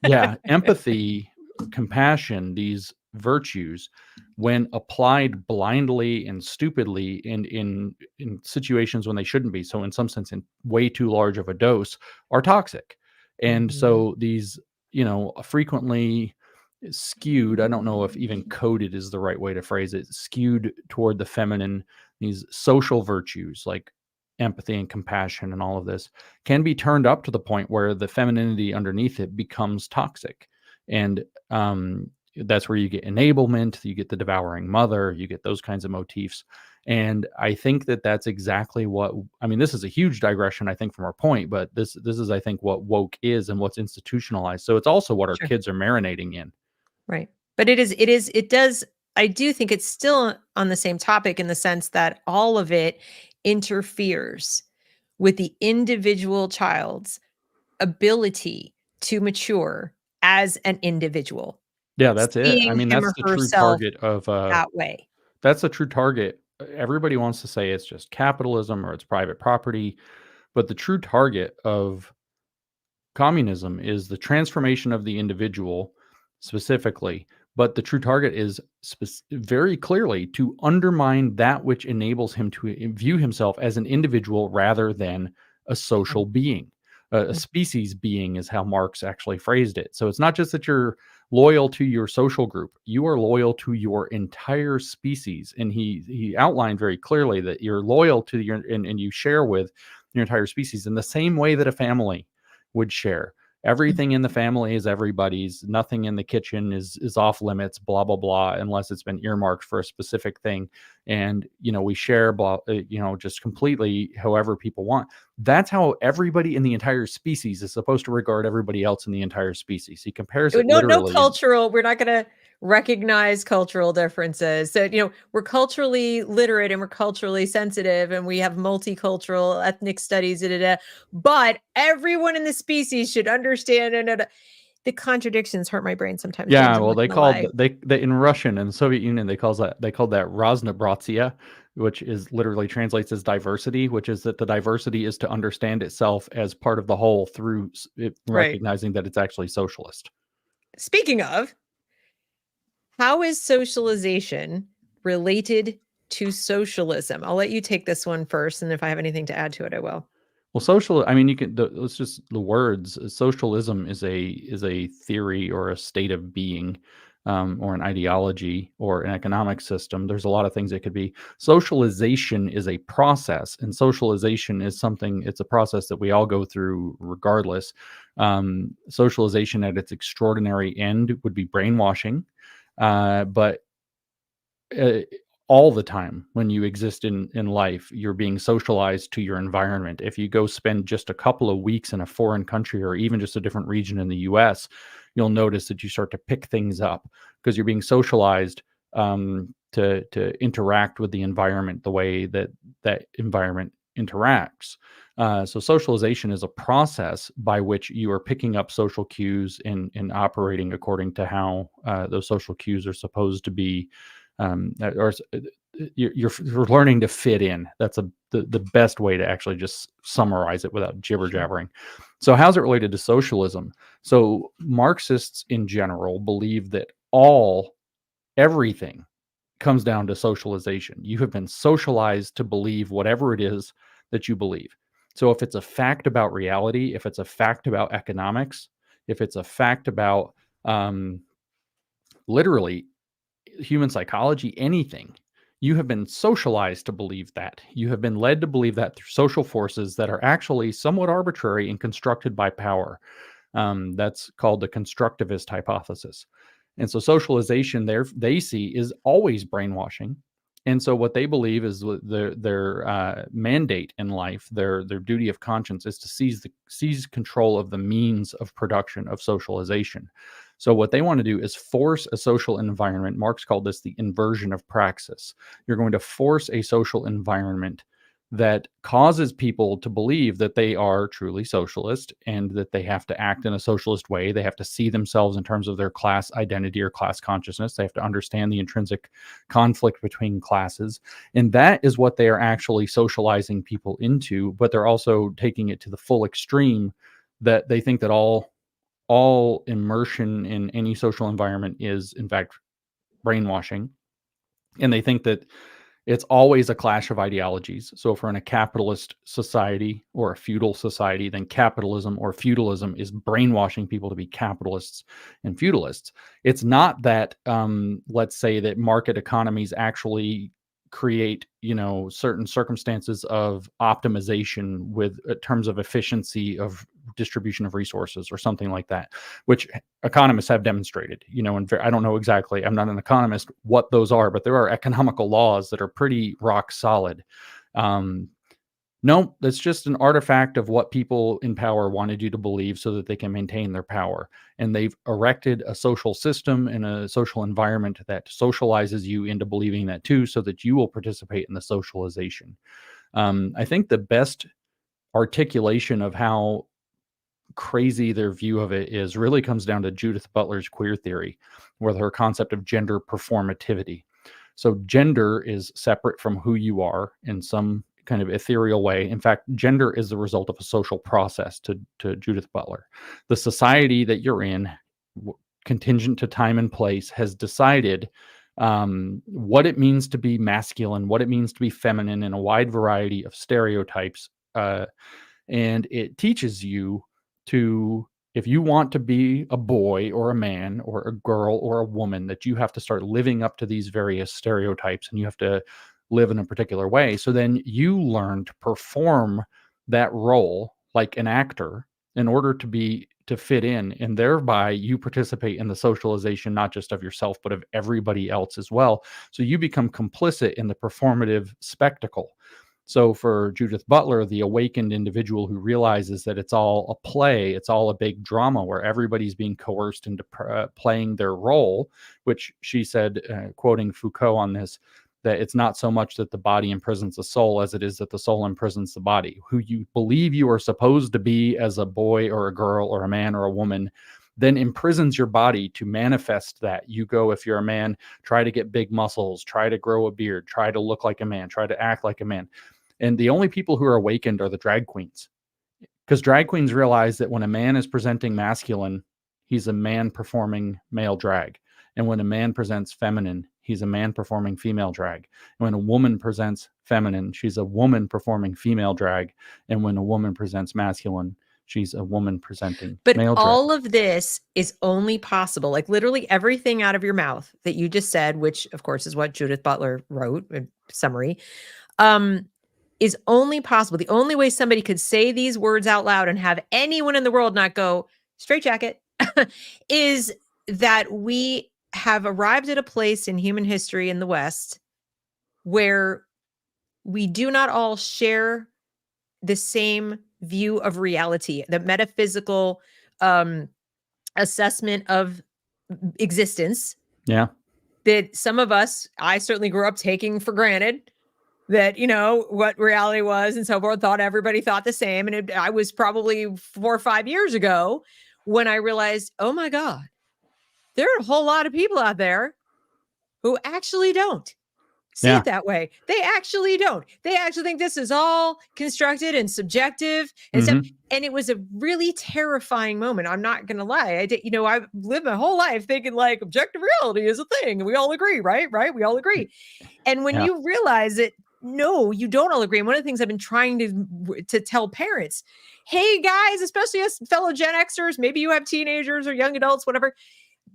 yeah, empathy, compassion, these virtues, when applied blindly and stupidly in situations when they shouldn't be, so in some sense in way too large of a dose, are toxic. And Mhm. so these, frequently skewed, I don't know if even coded is the right way to phrase it, skewed toward the feminine, these social virtues like empathy and compassion and all of this can be turned up to the point where the femininity underneath it becomes toxic. And that's where you get enablement, you get the devouring mother, you get those kinds of motifs. And I think that that's exactly what, I mean, this is a huge digression, I think, from our point, but this is, I think, what woke is and what's institutionalized. So it's also what our Sure. kids are marinating in. Right. But it does, I do think it's still on the same topic in the sense that all of it interferes with the individual child's ability to mature as an individual, Yeah, that's it. I seeing mean, him or that's the true herself target of that way. that's the true target. Everybody wants to say it's just capitalism or it's private property, but the true target of communism is the transformation of the individual specifically, but the true target is very clearly to undermine that which enables him to view himself as an individual rather than a social Right. being. A Mm. species being is how Marx actually phrased it. So it's not just that you're loyal to your social group, you are loyal to your entire species. And he outlined very clearly that you're loyal to and you share with your entire species in the same way that a family would share. Mm. Everything in the family is everybody's. Nothing in the kitchen is off limits, blah blah blah, unless it's been earmarked for a specific thing. And we share, just completely however people want. That's how everybody in the entire species is supposed to regard everybody else in the entire species. He compares it No literally, and cultural, we're not gonna recognize cultural differences. So, we're culturally literate and we're culturally sensitive and we have multicultural ethnic studies, da, da, da, but everyone in the species should understand and the contradictions hurt my brain sometimes, James. yeah, I'm well, not they gonna called lie. they in Russian and the Soviet Union they called that Raznobratsia, which is literally translates as diversity, which is that the diversity is to understand itself as part of the whole through it Right. recognizing that it's actually socialist. Speaking of, how is socialization related to socialism? I'll let you take this one first, and if I have anything to add to it, I will. Well, I mean, let's just the words. Socialism is a theory or a state of being, or an ideology or an economic system. There's a lot of things it could be. Socialization is a process, and socialization is something. It's a process that we all go through, regardless. Socialization at its extraordinary end would be brainwashing, but uh, all the time when you exist in life, you're being socialized to your environment. If you go spend just a couple of weeks in a foreign country or even just a different region in the US, you'll notice that you start to pick things up because you're being socialized, to interact with the environment the way that that environment interacts. So socialization is a process by which you are picking up social cues and operating according to how those social cues are supposed to be, you're learning to fit in. That's the best way to actually just summarize it without jibber Sure. jabbering. So how's it related to socialism? So Marxists in general believe that everything comes down to socialization. You have been socialized to believe whatever it is that you believe. So if it's a fact about reality, if it's a fact about economics, if it's a fact about literally human psychology, anything, you have been socialized to believe that. You have been led to believe that through social forces that are actually somewhat arbitrary and constructed by power. That's called the constructivist hypothesis. And so socialization there they see is always brainwashing. And so what they believe is their mandate in life, their duty of conscience, is to seize control of the means of production of socialization. So what they want to do is force a social environment. Marx called this the inversion of praxis. You're going to force a social environment that causes people to believe that they are truly socialist and that they have to act in a socialist way. They have to see themselves in terms of their class identity or class consciousness. They have to understand the intrinsic conflict between classes. And that is what they are actually socializing people into, but they're also taking it to the full extreme that they think that all immersion in any social environment is in fact brainwashing. And they think that it's always a clash of ideologies. So if we're in a capitalist society or a feudal society, then capitalism or feudalism is brainwashing people to be capitalists and feudalists. It's not that, let's say that market economies actually create, certain circumstances of optimization with terms of efficiency of distribution of resources or something like that, which economists have demonstrated, and I don't know exactly, I'm not an economist, what those are, but there are economical laws that are pretty rock solid. No, that's just an artifact of what people in power wanted you to believe so that they can maintain their power. And they've erected a social system and a social environment that socializes you into believing that too, so that you will participate in the socialization. I think the best articulation of how crazy their view of it is really comes down to Judith Butler's queer theory, with her concept of gender performativity. So gender is separate from who you are in some kind of ethereal way. In fact, gender is the result of a social process to Judith Butler. The society that you're in, contingent to time and place, has decided what it means to be masculine, what it means to be feminine in a wide variety of stereotypes. And it teaches you to, if you want to be a boy or a man or a girl or a woman, that you have to start living up to these various stereotypes and you have to live in a particular way. So then you learn to perform that role like an actor in order to fit in, and thereby you participate in the socialization not just of yourself but of everybody else as well. So you become complicit in the performative spectacle. So for Judith Butler, the awakened individual who realizes that it's all a play, it's all a big drama where everybody's being coerced into playing their role, which she said, quoting Foucault on this, that it's not so much that the body imprisons the soul as it is that the soul imprisons the body. Who you believe you are supposed to be as a boy or a girl or a man or a woman then imprisons your body to manifest that. You go, if you're a man, try to get big muscles, try to grow a beard, try to look like a man, try to act like a man. And the only people who are awakened are the drag queens, because drag queens realize that when a man is presenting masculine, he's a man performing male drag. And when a man presents feminine, he's a man performing female drag. And when a woman presents feminine, she's a woman performing female drag. And when a woman presents masculine, she's a woman presenting male drag. But all of this is only possible, like literally everything out of your mouth that you just said, which of course is what Judith Butler wrote, in summary, is only possible. The only way somebody could say these words out loud and have anyone in the world not go straitjacket is that we have arrived at a place in human history in the West where we do not all share the same view of reality, the metaphysical assessment of existence. Yeah. That some of us, I certainly grew up taking for granted that, what reality was and so forth, thought everybody thought the same. And I was probably 4 or 5 years ago when I realized, oh my God, there are a whole lot of people out there who actually don't see it that way. They actually don't. They actually think this is all constructed and subjective and stuff. And it was a really terrifying moment. I'm not going to lie. I've lived my whole life thinking objective reality is a thing. And we all agree, right? We all agree. And when you realize it, no, you don't all agree. And one of the things I've been trying to tell parents, hey guys, especially us fellow Gen Xers, maybe you have teenagers or young adults, whatever.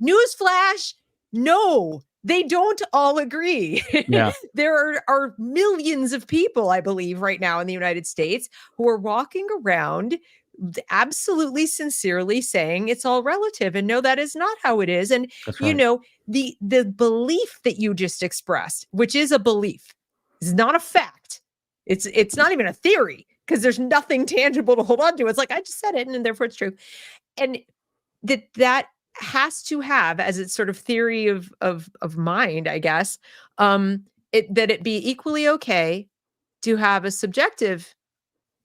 Newsflash, no, they don't all agree. Yeah, There are millions of people, I believe, right now in the United States who are walking around absolutely sincerely saying it's all relative, and no, that is not how it is. And that's you right. know, the belief that you just expressed, which is a belief, is not a fact. It's not even a theory, because there's nothing tangible to hold on to. It's like, I just said it and therefore it's true. And that has to have, as its sort of theory of mind, I guess, that it be equally okay to have a subjective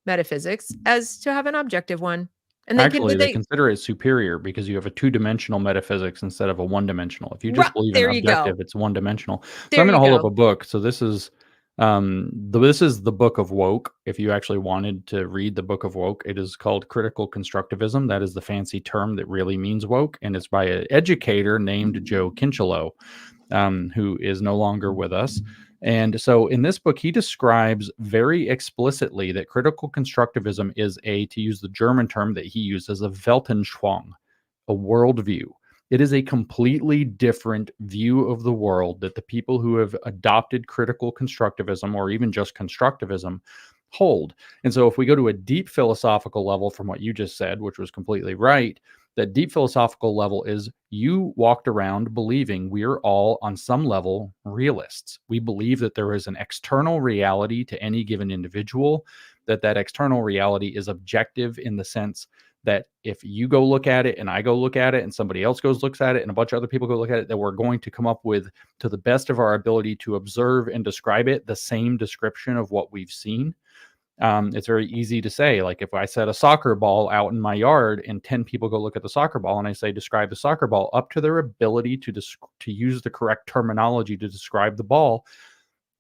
metaphysics as to have an objective one. And then Actually, they they consider it superior because you have a two-dimensional metaphysics instead of a one-dimensional. If you Ru just believe in there you go. objective, it's one-dimensional. So I'm There gonna you hold up go. a book. So this is the Book of Woke. If you actually wanted to read the Book of Woke, it is called Critical Constructivism. That is the fancy term that really means woke, and it's by an educator named Joe Kincheloe, who is no longer with us. And so in this book, he describes very explicitly that critical constructivism is to use the German term that he uses, a Weltanschauung, a worldview. It is a completely different view of the world that the people who have adopted critical constructivism or even just constructivism hold. And so if we go to a deep philosophical level from what you just said, which was completely right, that deep philosophical level is you walked around believing we are all on some level realists. We believe that there is an external reality to any given individual, that external reality is objective in the sense that if you go look at it and I go look at it and somebody else goes looks at it and a bunch of other people go look at it, that we're going to come up with, to the best of our ability to observe and describe it, the same description of what we've seen. It's very easy to say, like if I set a soccer ball out in my yard and 10 people go look at the soccer ball and I say, describe the soccer ball, up to their ability to use the correct terminology to describe the ball,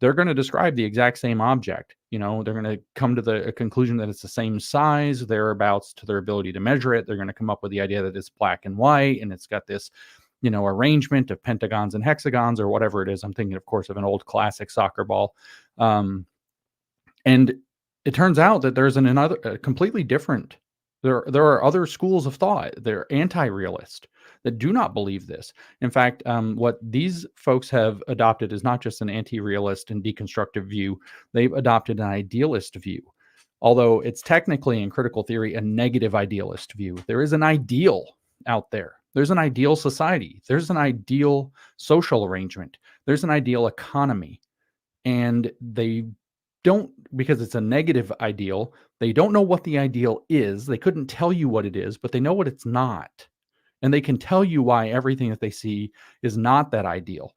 they're going to describe the exact same object. They're going to come to the conclusion that it's the same size, thereabouts, to their ability to measure it. They're going to come up with the idea that it's black and white and it's got this, arrangement of pentagons and hexagons or whatever it is. I'm thinking, of course, of an old classic soccer ball. And it turns out that there's another completely different. There are other schools of thought. They're anti-realist that do not believe this. In fact, what these folks have adopted is not just an anti-realist and deconstructive view. They've adopted an idealist view, although it's technically in critical theory a negative idealist view. There is an ideal out there. There's an ideal society. There's an ideal social arrangement. There's an ideal economy. And they don't, because it's a negative ideal, they don't know what the ideal is. They couldn't tell you what it is, but they know what it's not. And they can tell you why everything that they see is not that ideal.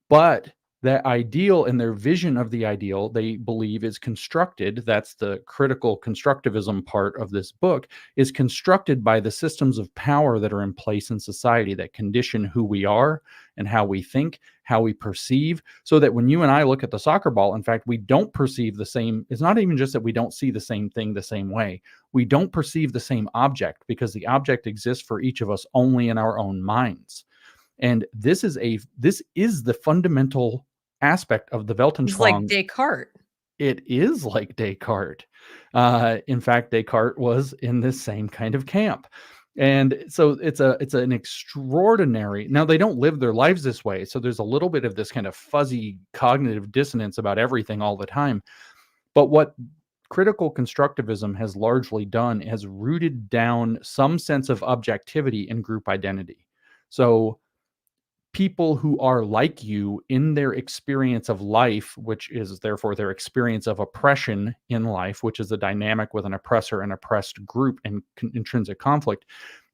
But that ideal and their vision of the ideal, they believe is constructed. That's the critical constructivism part of this book, is constructed by the systems of power that are in place in society that condition who we are and how we think, how we perceive, so that when you and I look at the soccer ball, in fact, we don't perceive the same. It's not even just that we don't see the same thing the same way. We don't perceive the same object because the object exists for each of us only in our own minds. And this is the fundamental aspect of the It's like Weltanschauung. Descartes. It is like Descartes. In fact, Descartes was in this same kind of camp. And so it's an extraordinary. Now they don't live their lives this way, so there's a little bit of this kind of fuzzy cognitive dissonance about everything all the time. But what critical constructivism has largely done has rooted down some sense of objectivity in group identity. So people who are like you in their experience of life, which is therefore their experience of oppression in life, which is a dynamic with an oppressor and oppressed group and intrinsic conflict,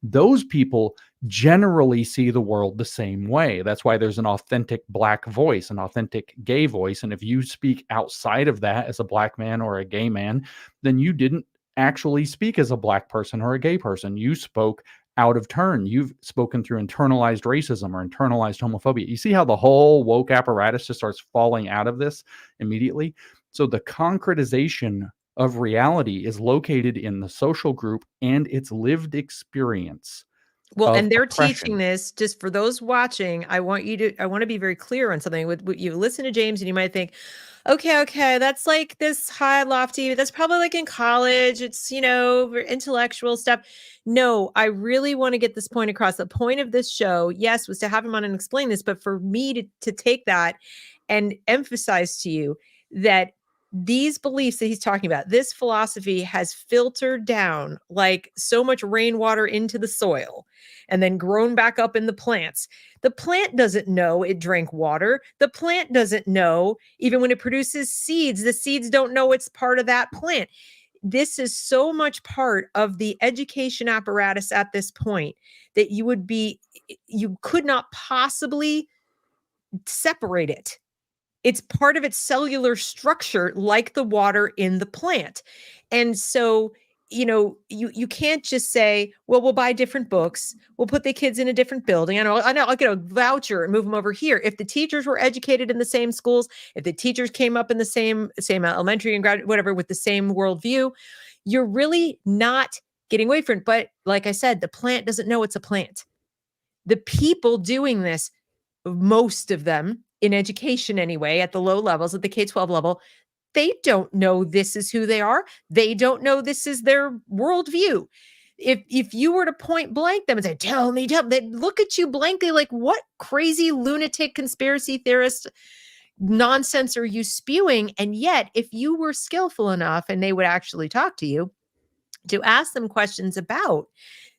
those people generally see the world the same way. That's why there's an authentic Black voice, an authentic gay voice. And if you speak outside of that as a Black man or a gay man, then you didn't actually speak as a Black person or a gay person. You spoke out of turn. You've spoken through internalized racism or internalized homophobia. You see how the whole woke apparatus just starts falling out of this immediately? So the concretization of reality is located in the social group and its lived experience. Well, of and they're teaching oppression. this just for those watching. I want to be very clear on something. With you listen to James and you might think, okay, that's like this high lofty, that's probably like in college. It's, intellectual stuff. No, I really want to get this point across. The point of this show, yes, was to have him on and explain this, but for me to take that and emphasize to you that these beliefs that he's talking about, this philosophy has filtered down like so much rainwater into the soil and then grown back up in the plants. The plant doesn't know it drank water. The plant doesn't know, even when it produces seeds, the seeds don't know it's part of that plant. This is so much part of the education apparatus at this point that you could not possibly separate it. It's part of its cellular structure, like the water in the plant. And so, you can't just say, well, we'll buy different books. We'll put the kids in a different building. I know, I'll get a voucher and move them over here. If the teachers were educated in the same schools, if the teachers came up in the same elementary and graduate, whatever, with the same worldview, you're really not getting away from it. But like I said, the plant doesn't know it's a plant. The people doing this, most of them in education anyway, at the low levels, at the K-12 level, they don't know this is who they are. They don't know this is their worldview. If you were to point blank them and say, tell me, they'd look at you blankly like, what crazy lunatic conspiracy theorist nonsense are you spewing? And yet, if you were skillful enough and they would actually talk to you, to ask them questions about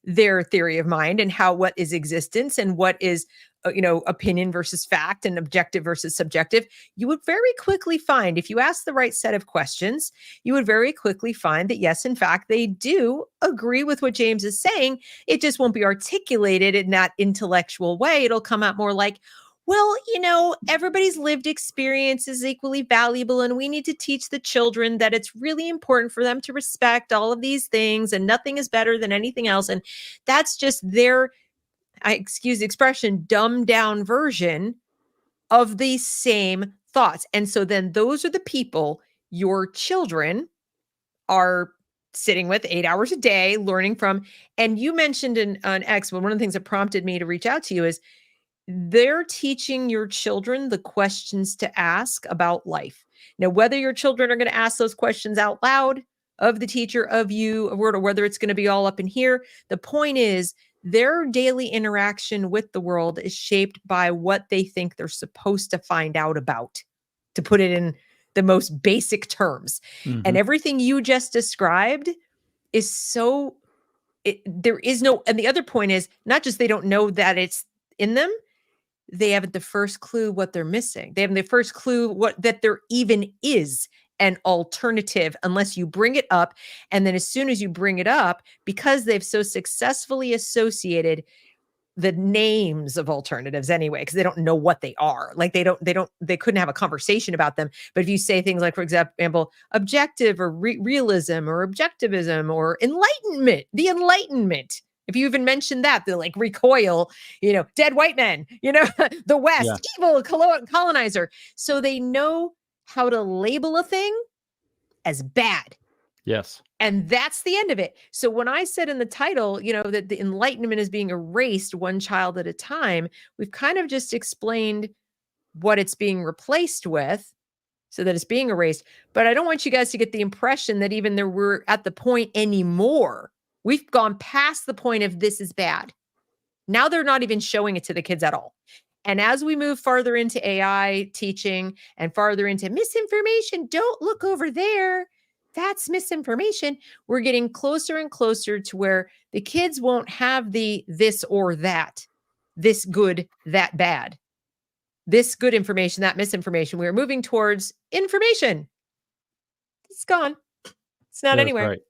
their theory of mind and what is existence and what is opinion versus fact and objective versus subjective, you would very quickly find, if you ask the right set of questions, you would very quickly find that yes, in fact, they do agree with what James is saying. It just won't be articulated in that intellectual way. It'll come out more like, well, everybody's lived experience is equally valuable, and we need to teach the children that it's really important for them to respect all of these things, and nothing is better than anything else. And that's just their, excuse the expression, dumbed down version of these same thoughts. And so then those are the people your children are sitting with 8 hours a day, learning from. And you mentioned an X, one of the things that prompted me to reach out to you is, they're teaching your children the questions to ask about life. Now, whether your children are going to ask those questions out loud of the teacher, of you, or whether it's going to be all up in here, the point is their daily interaction with the world is shaped by what they think they're supposed to find out about, to put it in the most basic terms. Mm-hmm. And everything you just described is so, there is no, and the other point is not just they don't know that it's in them, they haven't the first clue what they're missing. They haven't the first clue that there even is an alternative unless you bring it up. And then as soon as you bring it up, because they've so successfully associated the names of alternatives anyway, because they don't know what they are. Like they couldn't have a conversation about them. But if you say things like, for example, objective or realism or objectivism or enlightenment, the Enlightenment, if you even mention that, they'll like recoil, dead white men, the West, evil colonizer. So they know how to label a thing as bad. Yes. And that's the end of it. So when I said in the title, that the Enlightenment is being erased one child at a time, we've kind of just explained what it's being replaced with so that it's being erased. But I don't want you guys to get the impression that even we're at the point anymore. We've gone past the point of this is bad. Now they're not even showing it to the kids at all. And as we move farther into AI teaching and farther into misinformation, don't look over there. That's misinformation. We're getting closer and closer to where the kids won't have the this or that, this good, that bad, this good information, that misinformation. We're moving towards information. It's gone. It's not anywhere. Right.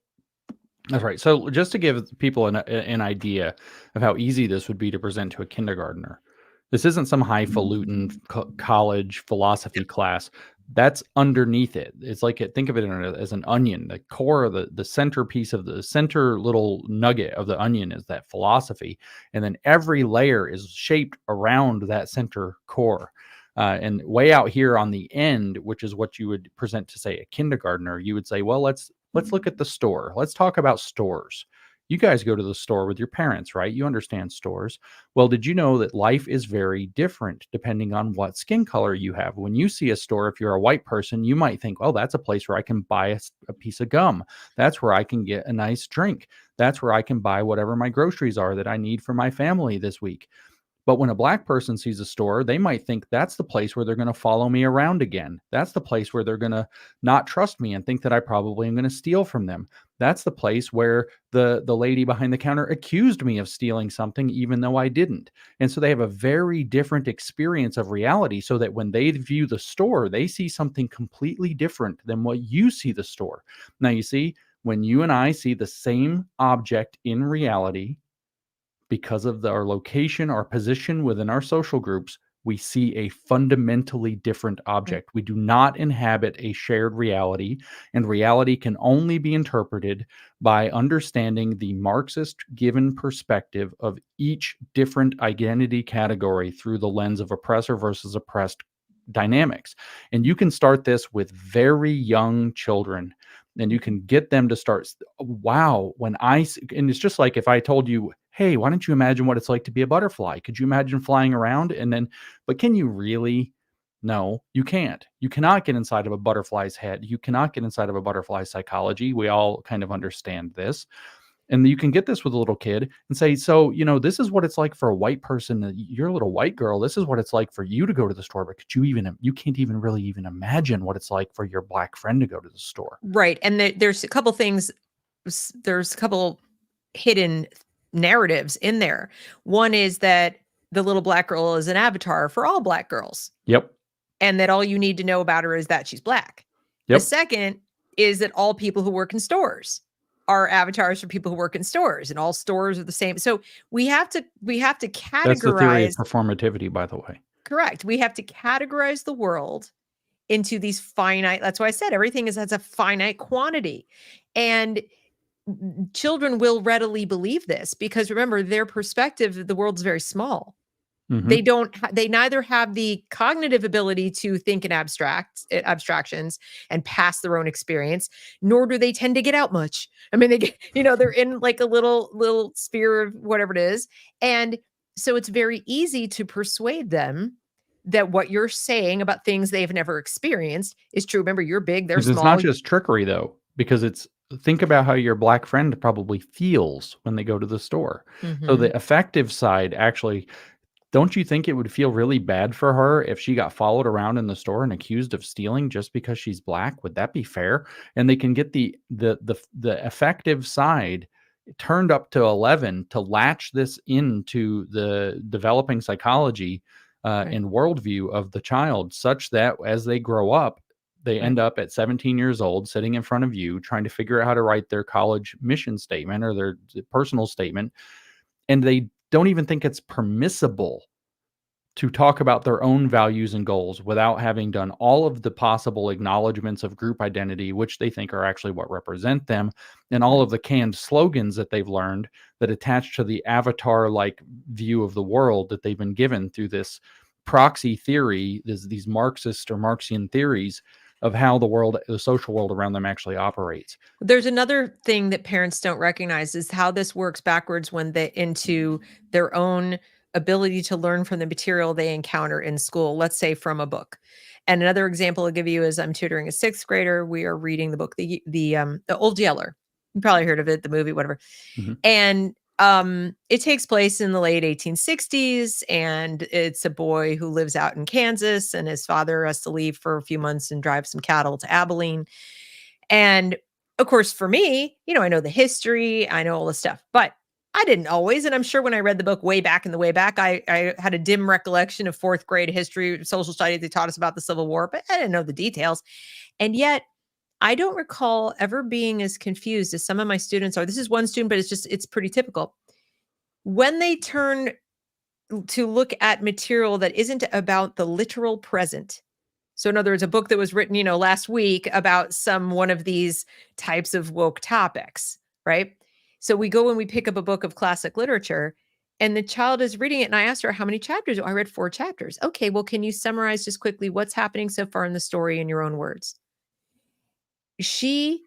That's right. So just to give people an idea of how easy this would be to present to a kindergartner, this isn't some highfalutin college philosophy class. That's underneath it. It's like think of it as an onion. The core of the centerpiece of the center little nugget of the onion is that philosophy. And then every layer is shaped around that center core. And way out here on the end, which is what you would present to, say, a kindergartner, you would say, well, let's look at the store. Let's talk about stores. You guys go to the store with your parents, right? You understand stores. Well, did you know that life is very different depending on what skin color you have? When you see a store, if you're a white person, you might think, oh, that's a place where I can buy a piece of gum. That's where I can get a nice drink. That's where I can buy whatever my groceries are that I need for my family this week. But when a black person sees a store, they might think that's the place where they're going to follow me around again. That's the place where they're going to not trust me and think that I probably am going to steal from them. That's the place where the lady behind the counter accused me of stealing something even though I didn't. And so they have a very different experience of reality, so that when they view the store, they see something completely different than what you see the store. Now you see, when you and I see the same object in reality, because of our location, our position within our social groups, we see a fundamentally different Right. object. We do not inhabit a shared reality, and reality can only be interpreted by understanding the Marxist given perspective of each different identity category through the lens of oppressor versus oppressed dynamics. And you can start this with very young children, and you can get them to start, wow, and it's just like if I told you, hey, why don't you imagine what it's like to be a butterfly? Could you imagine flying around? And then, but can you really? No, you can't. You cannot get inside of a butterfly's head. You cannot get inside of a butterfly's psychology. We all kind of understand this. And you can get this with a little kid and say, so, this is what it's like for a white person. You're a little white girl. This is what it's like for you to go to the store. But you can't even really even imagine what it's like for your black friend to go to the store. Right. And there's a couple things, there's a couple hidden narratives in there. One is that the little black girl is an avatar for all black girls, Yep. and that all you need to know about her is that she's black. The Yep. second is that all people who work in stores are avatars for people who work in stores, and all stores are the same. So we have to That's the theory of categorize. performativity, by the way. Correct. We have to categorize the world into these finite. That's why I said everything has a finite quantity. And children will readily believe this because remember, their perspective, the world's very small. Hmm. They neither have the cognitive ability to think in abstractions and pass their own experience, nor do they tend to get out much. I mean, they get, they're in like a little sphere of whatever it is. And so it's very easy to persuade them that what you're saying about things they've never experienced is true. Remember, you're big, they're Because it's not small. just trickery, though, because think about how your black friend probably feels when they go to the store. So Mhm. the affective side, actually, don't you think it would feel really bad for her if she got followed around in the store and accused of stealing just because she's black? Would that be fair? And they can get the affective side turned up to 11 to latch this into the developing psychology Right, and worldview of the child, such that as they grow up, they right. end up at 17 years old sitting in front of you trying to figure out how to write their college mission statement or their personal statement, and they don't even think it's permissible to talk about their own values and goals without having done all of the possible acknowledgments of group identity, which they think are actually what represent them, and all Right. of the canned slogans that they've learned that attach to the avatar like view of the world that they've been given through this proxy theory, these Marxist or Marxian theories of how the social world around them actually operates. There's another thing that parents don't recognize is how this works backwards when they into their own ability to learn from the material they encounter in school, let's say from a book. And another example I'll give you is I'm tutoring a 6th grader. We are reading the book, the Old Yeller. You probably heard of it, the movie, whatever. Mhm. And it takes place in the late 1860s, and it's a boy who lives out in Kansas, and his father has to leave for a few months and drive some cattle to Abilene. And of course, for me, I know the history, I know all this stuff, but I didn't always. And I'm sure when I read the book way back in the way back, I had a dim recollection of 4th grade history, social studies. They taught us about the Civil War, but I didn't know the details. And yet, I don't recall ever being as confused as some of my students are. This is one student, but it's pretty typical. When they turn to look at material that isn't about the literal present. So in other words, a book that was written, last week about one of these types of woke topics, right? So we go and we pick up a book of classic literature and the child is reading it and I asked her how many chapters. I read 4 chapters. Okay, well, can you summarize just quickly what's happening so far in the story in your own words? She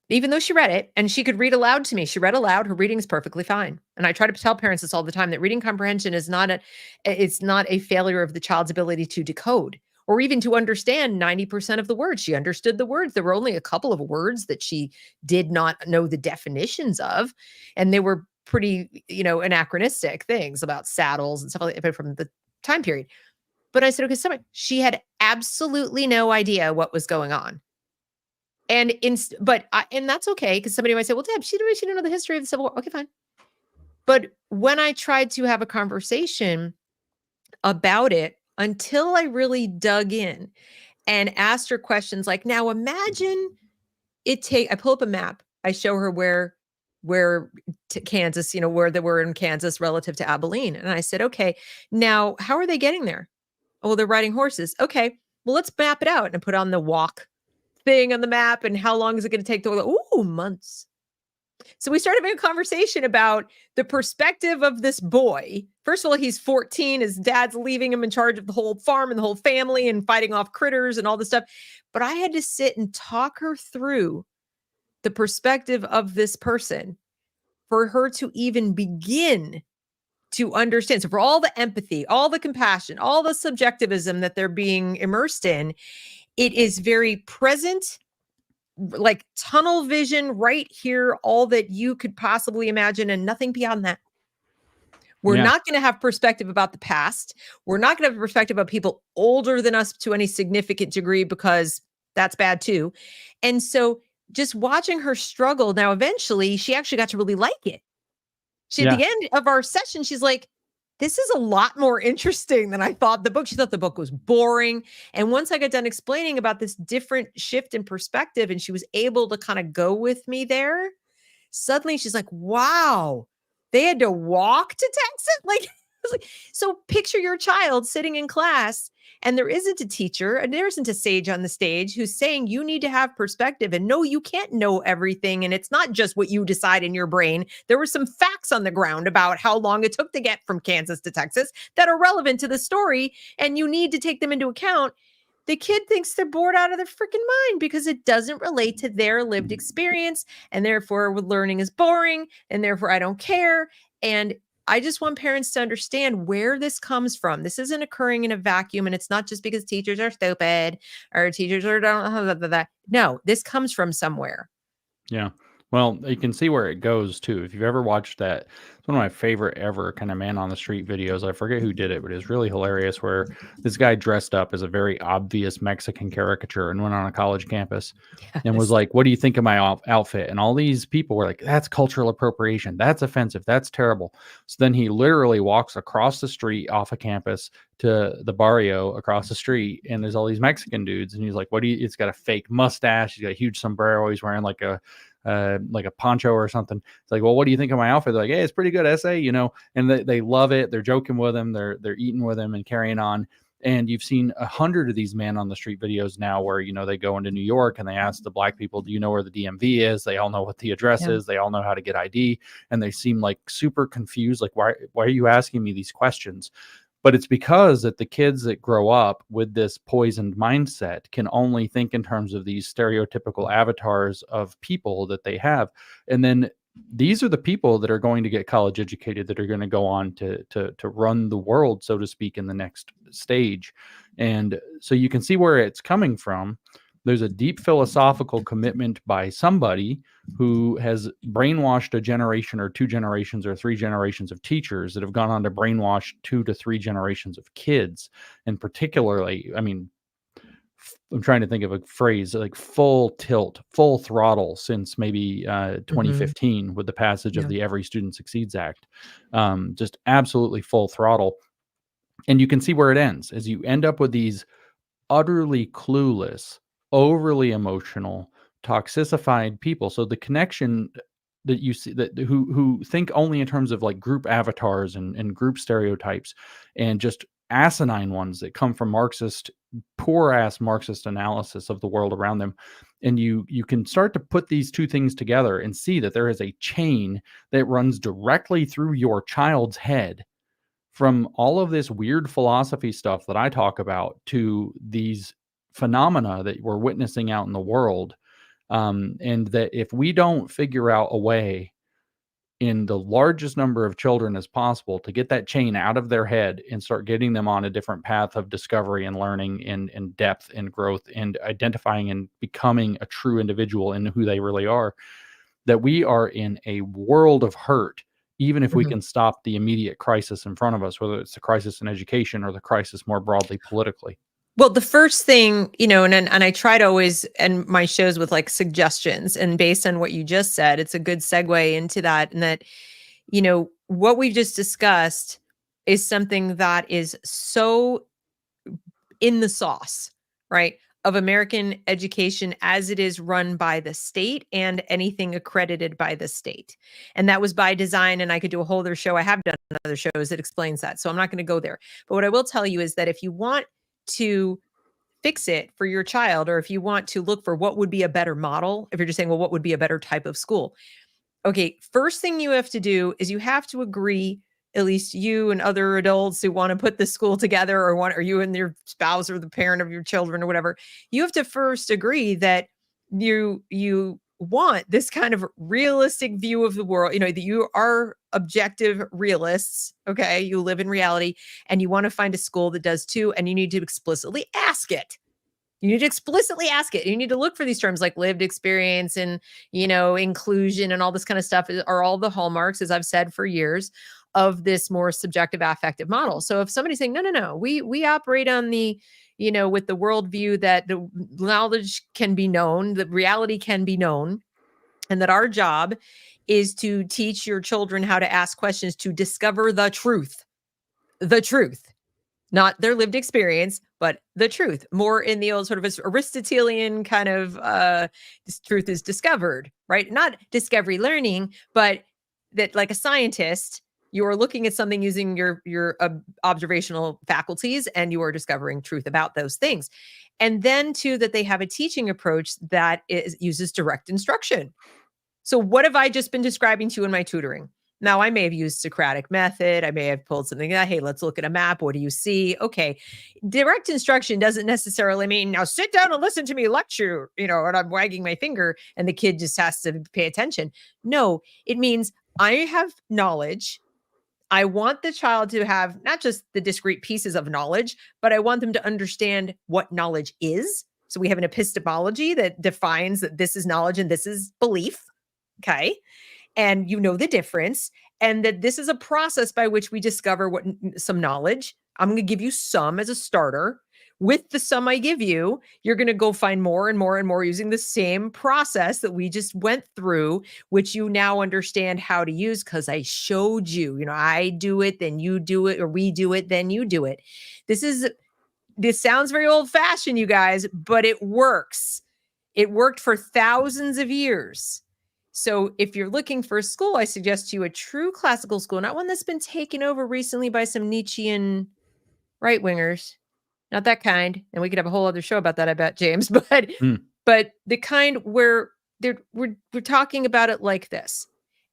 even though she read it and she could read aloud to me. She read aloud. Her reading is perfectly fine. And I try to tell parents this all the time, that reading comprehension is not a failure of the child's ability to decode or even to understand 90% of the words. She understood the words. There were only a couple of words that she did not know the definitions of, and they were pretty, anachronistic things about saddles and stuff like that from the time period. But I said, okay, she had absolutely no idea what was going on. And and that's okay, because somebody might say, well, Deb, she didn't know the history of the Civil War. Okay, fine. But when I tried to have a conversation about it, until I really dug in and asked her questions like, now imagine I pull up a map. I show her where Kansas, where they were in Kansas relative to Abilene. And I said, okay, now how are they getting there? Oh, well, they're riding horses. Okay, well, let's map it out and put on the walk thing on the map. And how long is it going to take to go? Ooh, months. So we started having a conversation about the perspective of this boy. First of all, he's 14. His dad's leaving him in charge of the whole farm and the whole family and fighting off critters and all this stuff. But I had to sit and talk her through the perspective of this person for her to even begin to understand. So for all the empathy, all the compassion, all the subjectivism that they're being immersed in, it is very present, like tunnel vision right here, all that you could possibly imagine and nothing beyond that. We're not going to have perspective about the past. We're not going to have perspective about people older than us to any significant degree, because that's bad too. And so just watching her struggle, now eventually she actually got to really like it. At the end of our session, she's like, this is a lot more interesting than I thought the book. She thought the book was boring. And once I got done explaining about this different shift in perspective and she was able to kind of go with me there, suddenly she's like, wow, they had to walk to Texas? So picture your child sitting in class and there isn't a teacher and there isn't a sage on the stage who's saying you need to have perspective, and no, you can't know everything. And it's not just what you decide in your brain. There were some facts on the ground about how long it took to get from Kansas to Texas that are relevant to the story, and you need to take them into account. The kid thinks they're bored out of their freaking mind because it doesn't relate to their lived experience, and therefore learning is boring, and therefore I don't care. And I just want parents to understand where this comes from. This isn't occurring in a vacuum, and it's not just because teachers are stupid or teachers are don't. No, this comes from somewhere. Yeah. Well, you can see where it goes too. If you've ever watched that, it's one of my favorite ever kind of man on the street videos. I forget who did it, but it's really hilarious, where this guy dressed up as a very obvious Mexican caricature and went on a college campus and was like, what do you think of my outfit? And all these people were like, that's cultural appropriation. That's offensive. That's terrible. So then he literally walks across the street off a campus to the barrio across the street, and there's all these Mexican dudes. And he's like, it's got a fake mustache. He's got a huge sombrero. He's wearing like a poncho or something. It's like, well, what do you think of my outfit? They're like, hey, it's pretty good, essay, and they love it. They're joking with him. They're eating with him and carrying on. And you've seen 100 of these man on the street videos now where, they go into New York and they ask the black people, do you know where the DMV is? They all know what the address is. They all know how to get ID. And they seem like super confused. Like, why are you asking me these questions? But it's because that the kids that grow up with this poisoned mindset can only think in terms of these stereotypical avatars of people that they have. And then these are the people that are going to get college educated, that are going to go on to run the world, so to speak, in the next stage. And so you can see where it's coming from. There's a deep philosophical commitment by somebody who has brainwashed a generation or two generations or three generations of teachers that have gone on to brainwash 2 to 3 generations of kids. And particularly, I mean, I'm trying to think of a phrase like full tilt, full throttle since maybe 2015 with the passage of the Every Student Succeeds Act. Just absolutely full throttle. And you can see where it ends, as you end up with these utterly clueless, overly emotional, toxicified people. So the connection that you see, that who think only in terms of like group avatars and group stereotypes, and just asinine ones that come from poor ass Marxist analysis of the world around them. And you can start to put these two things together and see that there is a chain that runs directly through your child's head, from all of this weird philosophy stuff that I talk about to these phenomena that we're witnessing out in the world. And that if we don't figure out a way in the largest number of children as possible to get that chain out of their head and start getting them on a different path of discovery and learning and depth and growth and identifying and becoming a true individual in who they really are, that we are in a world of hurt, even if we Mhm. can stop the immediate crisis in front of us, whether it's the crisis in education or the crisis more broadly politically. Well, the first thing, and I try to always end my shows with like suggestions. And based on what you just said, it's a good segue into that. And that, what we've just discussed is something that is so in the sauce, right? Of American education as it is run by the state and anything accredited by the state. And that was by design. And I could do a whole other show. I have done other shows that explains that. So I'm not going to go there. But what I will tell you is that if you want to fix it for your child, or if you want to look for what would be a better model, if you're just saying, well, what would be a better type of school? Okay, first thing you have to do is you have to agree, at least you and other adults who want to put this school together, or you and your spouse or the parent of your children or whatever, you have to first agree that you want this kind of realistic view of the world, that you are objective realists, okay? You live in reality and you want to find a school that does too, and you need to explicitly ask it. You need to explicitly ask it. You need to look for these terms like lived experience and, inclusion and all this kind of stuff are all the hallmarks, as I've said for years, of this more subjective affective model. So if somebody's saying, no, we operate on the, with the worldview that the knowledge can be known, that reality can be known, and that our job is to teach your children how to ask questions to discover the truth, not their lived experience, but the truth. More in the old sort of Aristotelian kind of this truth is discovered, right? Not discovery learning, but that like a scientist, you are looking at something using your observational faculties, and you are discovering truth about those things. And then too, that they have a teaching approach that uses direct instruction. So what have I just been describing to you in my tutoring? Now, I may have used Socratic method. I may have pulled something that, hey, let's look at a map. What do you see? Okay. Direct instruction doesn't necessarily mean now sit down and listen to me lecture, and I'm wagging my finger and the kid just has to pay attention. No, it means I have knowledge. I want the child to have not just the discrete pieces of knowledge, but I want them to understand what knowledge is. So we have an epistemology that defines that this is knowledge and this is belief. Okay. And you know the difference, and that this is a process by which we discover what some knowledge. I'm going to give you some as a starter. With the some I give you, you're going to go find more and more and more using the same process that we just went through, which you now understand how to use because I showed you. I do it, then you do it, or we do it, then you do it. This sounds very old fashioned, you guys, but it works. It worked for thousands of years. So if you're looking for a school, I suggest to you a true classical school, not one that's been taken over recently by some Nietzschean right wingers, not that kind. And we could have a whole other show about that, I bet, James. But Mm. but the kind where we're talking about it like this.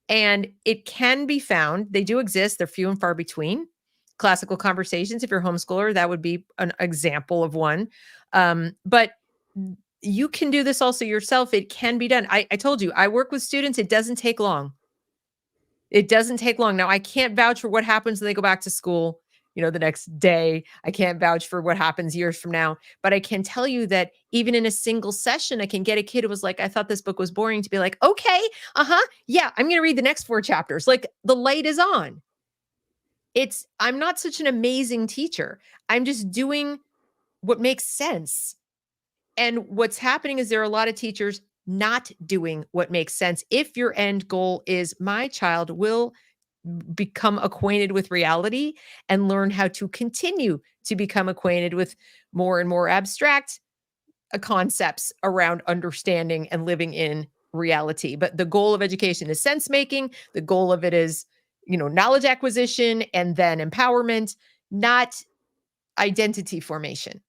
And it can be found. They do exist. They're few and far between. Classical conversations, if you're a homeschooler, that would be an example of one. But you can do this also yourself. It can be done. I told you, I work with students. It doesn't take long. It doesn't take long. Now, I can't vouch for what happens when they go back to school, the next day. I can't vouch for what happens years from now. But I can tell you that even in a single session, I can get a kid who was like, I thought this book was boring, to be like, okay, yeah, I'm going to read the next 4 chapters. Like the light is on. I'm not such an amazing teacher. I'm just doing what makes sense. And what's happening is there are a lot of teachers not doing what makes sense. If your end goal is my child will become acquainted with reality and learn how to continue to become acquainted with more and more abstract concepts around understanding and living in reality. But the goal of education is sense making. The goal of it is, knowledge acquisition and then empowerment, not identity formation.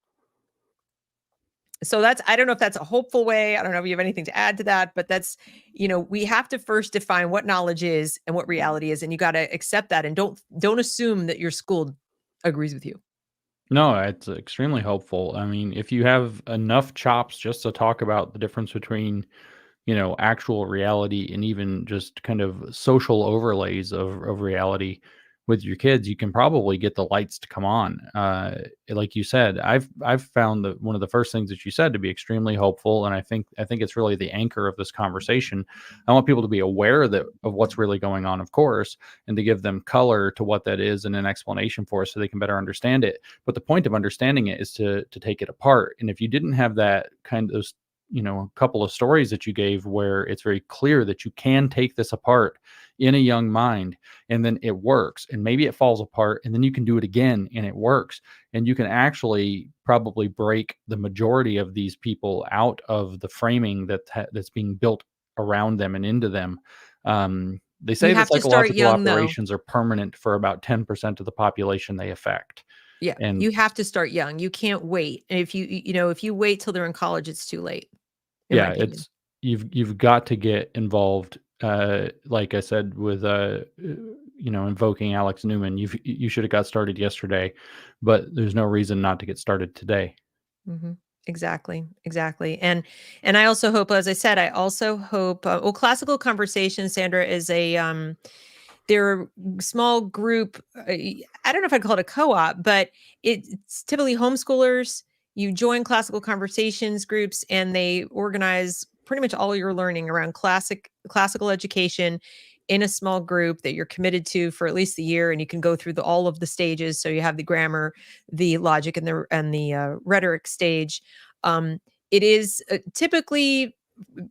So I don't know if that's a hopeful way. I don't know if you have anything to add to that, but that's, we have to first define what knowledge is and what reality is. And you got to accept that. And don't assume that your school agrees with you. No, it's extremely helpful. I mean, if you have enough chops just to talk about the difference between actual reality and even just kind of social overlays of reality with your kids, you can probably get the lights to come on. Like you said, I've found that one of the first things that you said to be extremely hopeful, and I think it's really the anchor of this conversation. I want people to be aware of what's really going on, of course, and to give them color to what that is and an explanation for it so they can better understand it. But the point of understanding it is to take it apart. And if you didn't have that kind of a couple of stories that you gave where it's very clear that you can take this apart in a young mind and then it works, and maybe it falls apart and then you can do it again and it works, and you can actually probably break the majority of these people out of the framing that's being built around them and into them. They You say that have to start psychological young, though. operations are permanent for about 10% of the population they affect. Yeah, And you have to start young. You can't wait. And if you wait till they're in college, it's too late, in my yeah, opinion. it's you've got to get involved. Like I said, with invoking Alex Newman, you should have got started yesterday, but there's no reason not to get started today. Mhm. Exactly, exactly. And I also hope, as I said, I also hope, well, Classical Conversations, Sandra, is they're a small group. I don't know if I'd call it a co-op, but it's typically homeschoolers. You join Classical Conversations groups, and they organize pretty much all your learning around classical education in a small group that you're committed to for at least the year, and you can go through all of the stages. So you have the grammar, the logic, and the rhetoric stage. Um, it is typically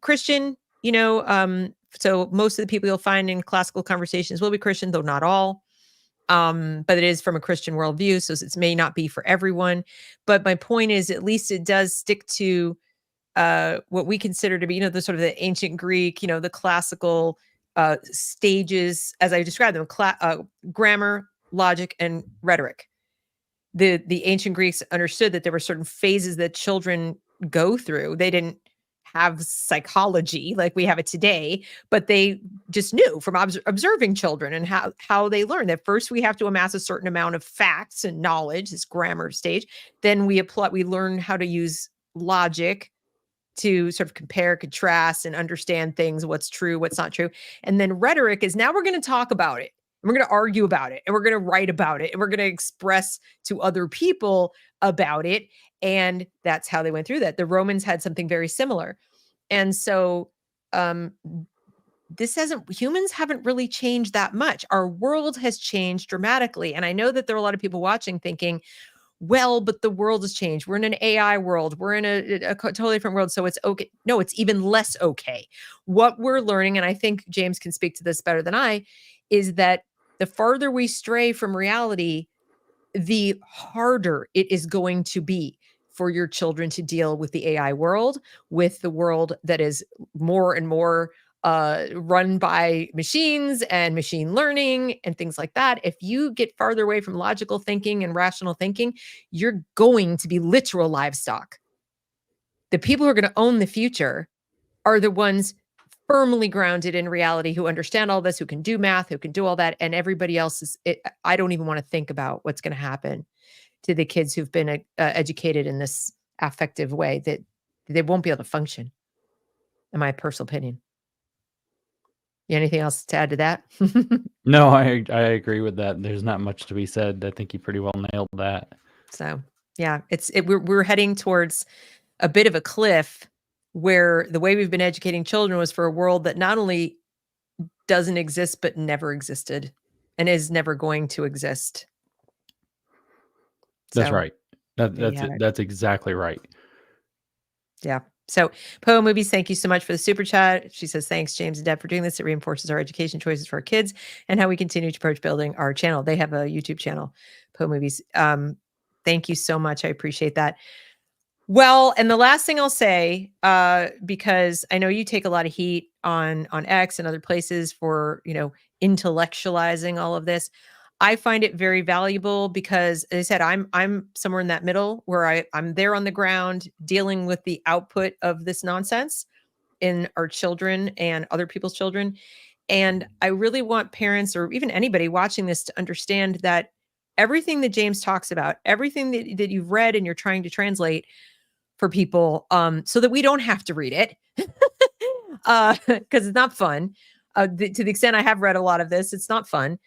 Christian, so most of the people you'll find in Classical Conversations will be Christian, though not all. But it is from a Christian worldview, so it may not be for everyone. But my point is, at least it does stick to what we consider to be, the sort of the ancient Greek, the classical stages, as I described them: grammar, logic, and rhetoric. The ancient Greeks understood that there were certain phases that children go through. They didn't have psychology like we have it today, but they just knew from observing children and how they learn that first we have to amass a certain amount of facts and knowledge, this grammar stage. Then we learn how to use logic to sort of compare, contrast, and understand things, what's true, what's not true. And then rhetoric is, now we're going to talk about it. And we're going to argue about it, and we're going to write about it, and we're going to express to other people about it. And that's how they went through that. The Romans had something very similar. And so um, humans haven't really changed that much. Our world has changed dramatically. And I know that there are a lot of people watching thinking, well, but the world has changed. We're in an AI world. We're in a totally different world. So it's okay. No, it's even less okay. What we're learning, and I think James can speak to this better than I, is that the farther we stray from reality, the harder it is going to be for your children to deal with the AI world, with the world that is more and more run by machines and machine learning and things like that. If you get farther away from logical thinking and rational thinking, you're going to be literal livestock. The people who are going to own the future are the ones firmly grounded in reality, who understand all this, who can do math, who can do all that, and everybody else I don't even want to think about what's going to happen to the kids who've been educated in this affective way, that they won't be able to function, in my personal opinion. Anything else to add to that? No, I agree with that. There's not much to be said. I think you pretty well nailed that. So, yeah, we're heading towards a bit of a cliff, where the way we've been educating children was for a world that not only doesn't exist, but never existed and is never going to exist. That's So right. That there you that's have it. it. That's exactly right. Yeah. So, Poe Movies, thank you so much for the super chat. She says, thanks, James and Deb, for doing this. It reinforces our education choices for our kids and how we continue to approach building our channel. They have a YouTube channel, Poe Movies. Thank you so much. I appreciate that. Well, and the last thing I'll say, because I know you take a lot of heat on X and other places for, intellectualizing all of this. I find it very valuable because, as I said, I'm somewhere in that middle where I'm there on the ground dealing with the output of this nonsense in our children and other people's children. And I really want parents, or even anybody watching this, to understand that everything that James talks about, everything that you've read and you're trying to translate for people, so that we don't have to read it. because it's not fun. To the extent I have read a lot of this, it's not fun.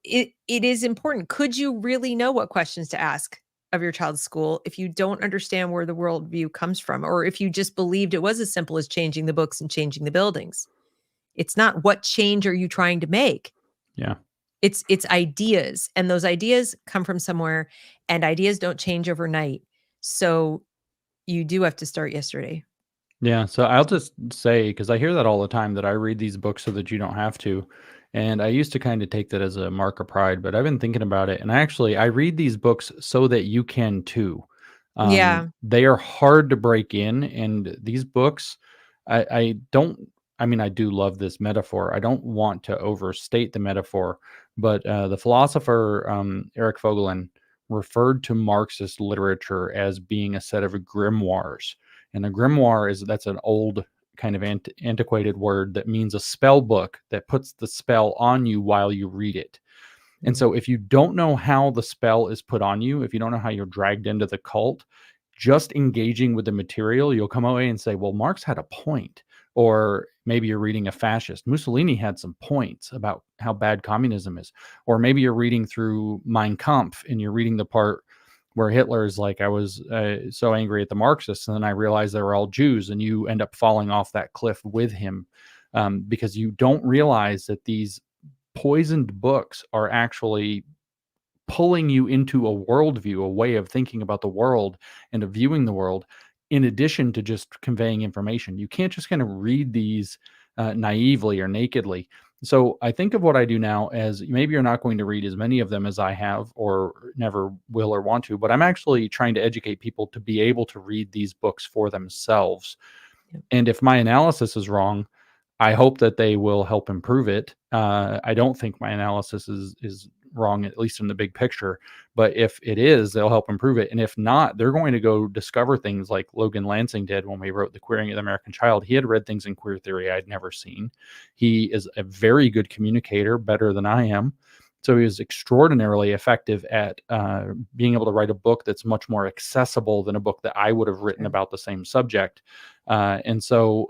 It is important. Could you really know what questions to ask of your child's school if you don't understand where the worldview comes from, or if you just believed it was as simple as changing the books and changing the buildings? It's not what change are you trying to make. Yeah. It's ideas, and those ideas come from somewhere, and ideas don't change overnight. So you do have to start yesterday. Yeah, so I'll just say, because I hear that all the time, that I read these books so that you don't have to. And I used to kind of take that as a mark of pride, but I've been thinking about it. And I read these books so that you can too. Yeah. They are hard to break in. And these books, I don't, I mean, I do love this metaphor. I don't want to overstate the metaphor, but the philosopher Eric Vogelin referred to Marxist literature as being a set of grimoires. And a grimoire that's an old kind of antiquated word that means a spell book that puts the spell on you while you read it. And Mm. so if you don't know how the spell is put on you, if you don't know how you're dragged into the cult, just engaging with the material, you'll come away and say, well, Marx had a point. Or maybe you're reading a fascist. Mussolini had some points about how bad communism is. Or maybe you're reading through Mein Kampf and you're reading the part where Hitler is like, I was so angry at the Marxists, and then I realized they were all Jews, and you end up falling off that cliff with him, because you don't realize that these poisoned books are actually pulling you into a worldview, a way of thinking about the world and of viewing the world, in addition to just conveying information. You can't just kind of read these naively or nakedly. So I think of what I do now as, maybe you're not going to read as many of them as I have or never will or want to, but I'm actually trying to educate people to be able to read these books for themselves. Yep. And if my analysis is wrong, I hope that they will help improve it. I don't think my analysis is wrong, at least in the big picture. But if it is, they'll help improve it. And if not, they're going to go discover things like Logan Lansing did when we wrote The Queering of the American Child. He had read things in queer theory I'd never seen. He is a very good communicator, better than I am. So he was extraordinarily effective at being able to write a book that's much more accessible than a book that I would have written Sure. about the same subject. And so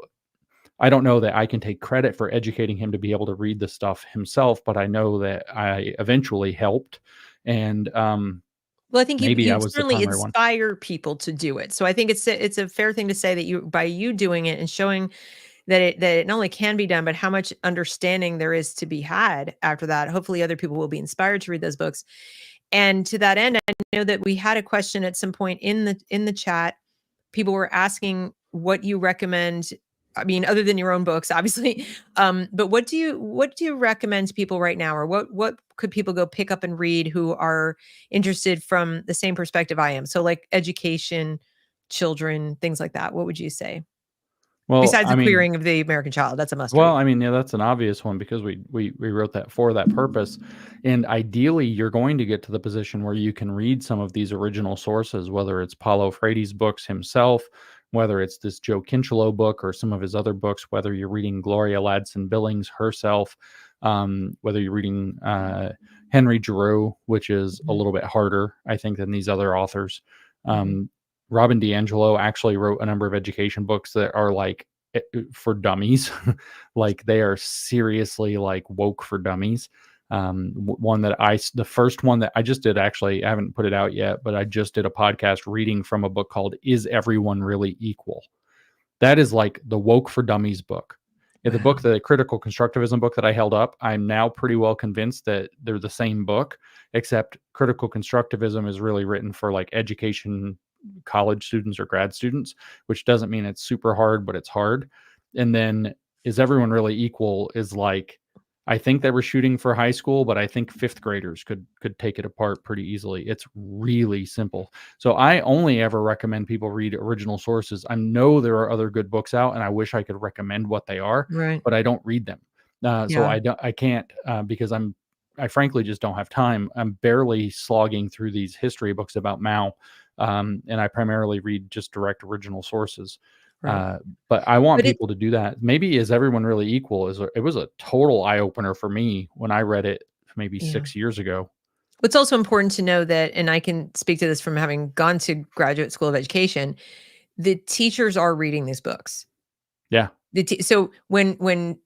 I don't know that I can take credit for educating him to be able to read the stuff himself, but I know that I eventually helped. And Well, I think maybe I you was the certainly primary one. inspire people to do it. So I think it's a fair thing to say that you, by you doing it and showing that it not only can be done, but how much understanding there is to be had after that. Hopefully other people will be inspired to read those books. And to that end, I know that we had a question at some point in the chat. People were asking what you recommend. I mean, other than your own books, obviously, but what do you recommend to people right now, or what could people go pick up and read who are interested from the same perspective I am? So, like education, children, things like that. What would you say Well, besides I the mean, queering of the American child? That's a must Well, read. I mean, yeah, that's an obvious one because we wrote that for that purpose. And ideally, you're going to get to the position where you can read some of these original sources, whether it's Paulo Freire's books himself, whether it's this Joe Kincheloe book or some of his other books, whether you're reading Gloria Ladson Billings herself, whether you're reading Henry Giroux, which is a Mhm, little bit harder, I think, than these other authors. mhm. Robin DiAngelo actually wrote a number of education books that are like for dummies. Like they are seriously like woke for dummies. One that the first one that I just did, actually, I haven't put it out yet, but I just did a podcast reading from a book called Is Everyone Really Equal? That is like the woke for dummies book. In the book, Wow. the critical constructivism book that I held up, I'm now pretty well convinced that they're the same book, except critical constructivism is really written for like education, college students or grad students, which doesn't mean it's super hard, but it's hard. And then Is Everyone Really Equal is like, I think they were shooting for high school, but I think fifth graders could take it apart pretty easily. It's really simple. So I only ever recommend people read original sources. I know there are other good books out, and I wish I could recommend what they are, Right. but I don't read them. So Yeah. I can't because I frankly just don't have time. I'm barely slogging through these history books about Mao, and I primarily read just direct original sources. Right. But I want But it people to do that. Maybe Is Everyone Really Equal? It was a total eye opener for me when I read it maybe Yeah. 6 years ago. It's also important to know that, and I can speak to this from having gone to graduate school of education, the teachers are reading these books. Yeah. So when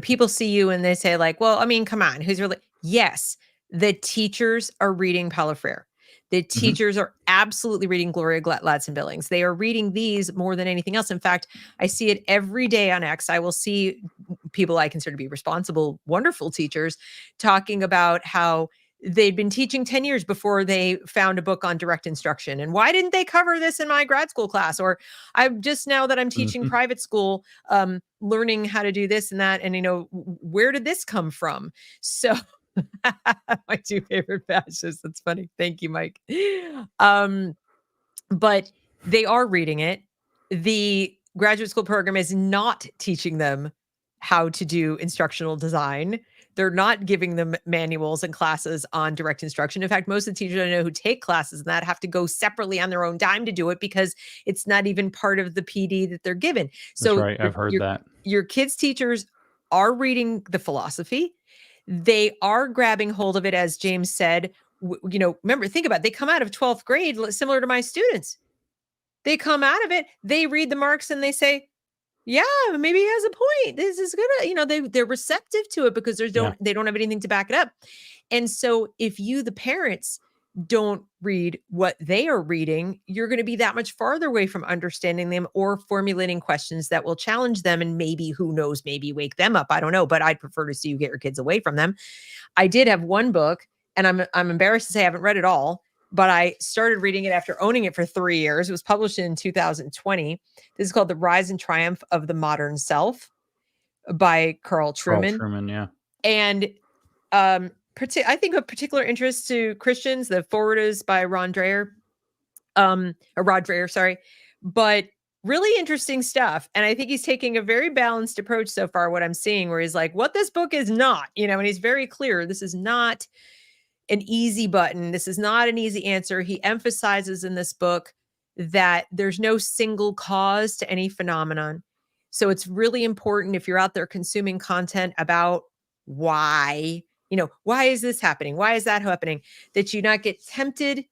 people see you and they say like, well, I mean, come on, who's really? Yes, the teachers are reading Paulo Freire. The Mhm. teachers are absolutely reading Gloria Ladson Billings. They are reading these more than anything else. In fact, I see it every day on X. I will see people I consider to be responsible, wonderful teachers talking about how they'd been teaching 10 years before they found a book on direct instruction. And why didn't they cover this in my grad school class? Or I'm just now that I'm teaching Mhm. private school, learning how to do this and that. And, where did this come from? So my two favorite fascists. That's funny. Thank you, Mike. Um, but they are reading it. The graduate school program is not teaching them how to do instructional design. They're not giving them manuals and classes on direct instruction. In fact, most of the teachers I know who take classes and that have to go separately on their own dime to do it because it's not even part of the PD that they're given. That's So right. I've heard your that. your kids' teachers are reading the philosophy. They are grabbing hold of it, as James said. Remember, think about it. They come out of 12th grade similar to my students. They come out of it, they read the Marx and they say, yeah, maybe he has a point. This is good. They're receptive to it because Yeah. they don't have anything to back it up. And so if you, the parents, don't read what they are reading, you're going to be that much farther away from understanding them or formulating questions that will challenge them and maybe, who knows, maybe wake them up. I don't know, but I'd prefer to see you get your kids away from them. I did have one book, and I'm embarrassed to say I haven't read it all, but I started reading it after owning it for 3 years. It was published in 2020. This is called The Rise and Triumph of the Modern Self by Carl Carl Trueman. Trueman, yeah. And I think of particular interest to Christians. The forward is by Rod Dreher, sorry. But really interesting stuff. And I think he's taking a very balanced approach so far, what I'm seeing, where he's like, what this book is not, and he's very clear. This is not an easy button. This is not an easy answer. He emphasizes in this book that there's no single cause to any phenomenon. So it's really important, if you're out there consuming content about why, why is this happening? Why is that happening? That you not get tempted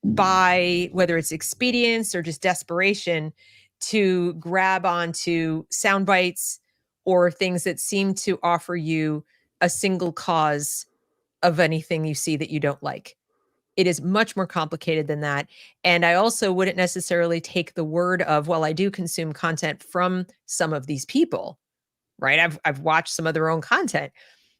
by whether it's expedience or just desperation to grab onto sound bites or things that seem to offer you a single cause of anything you see that you don't like. It is much more complicated than that. And I also wouldn't necessarily take the word of, well, I do consume content from some of these people, right? I've watched some of their own content,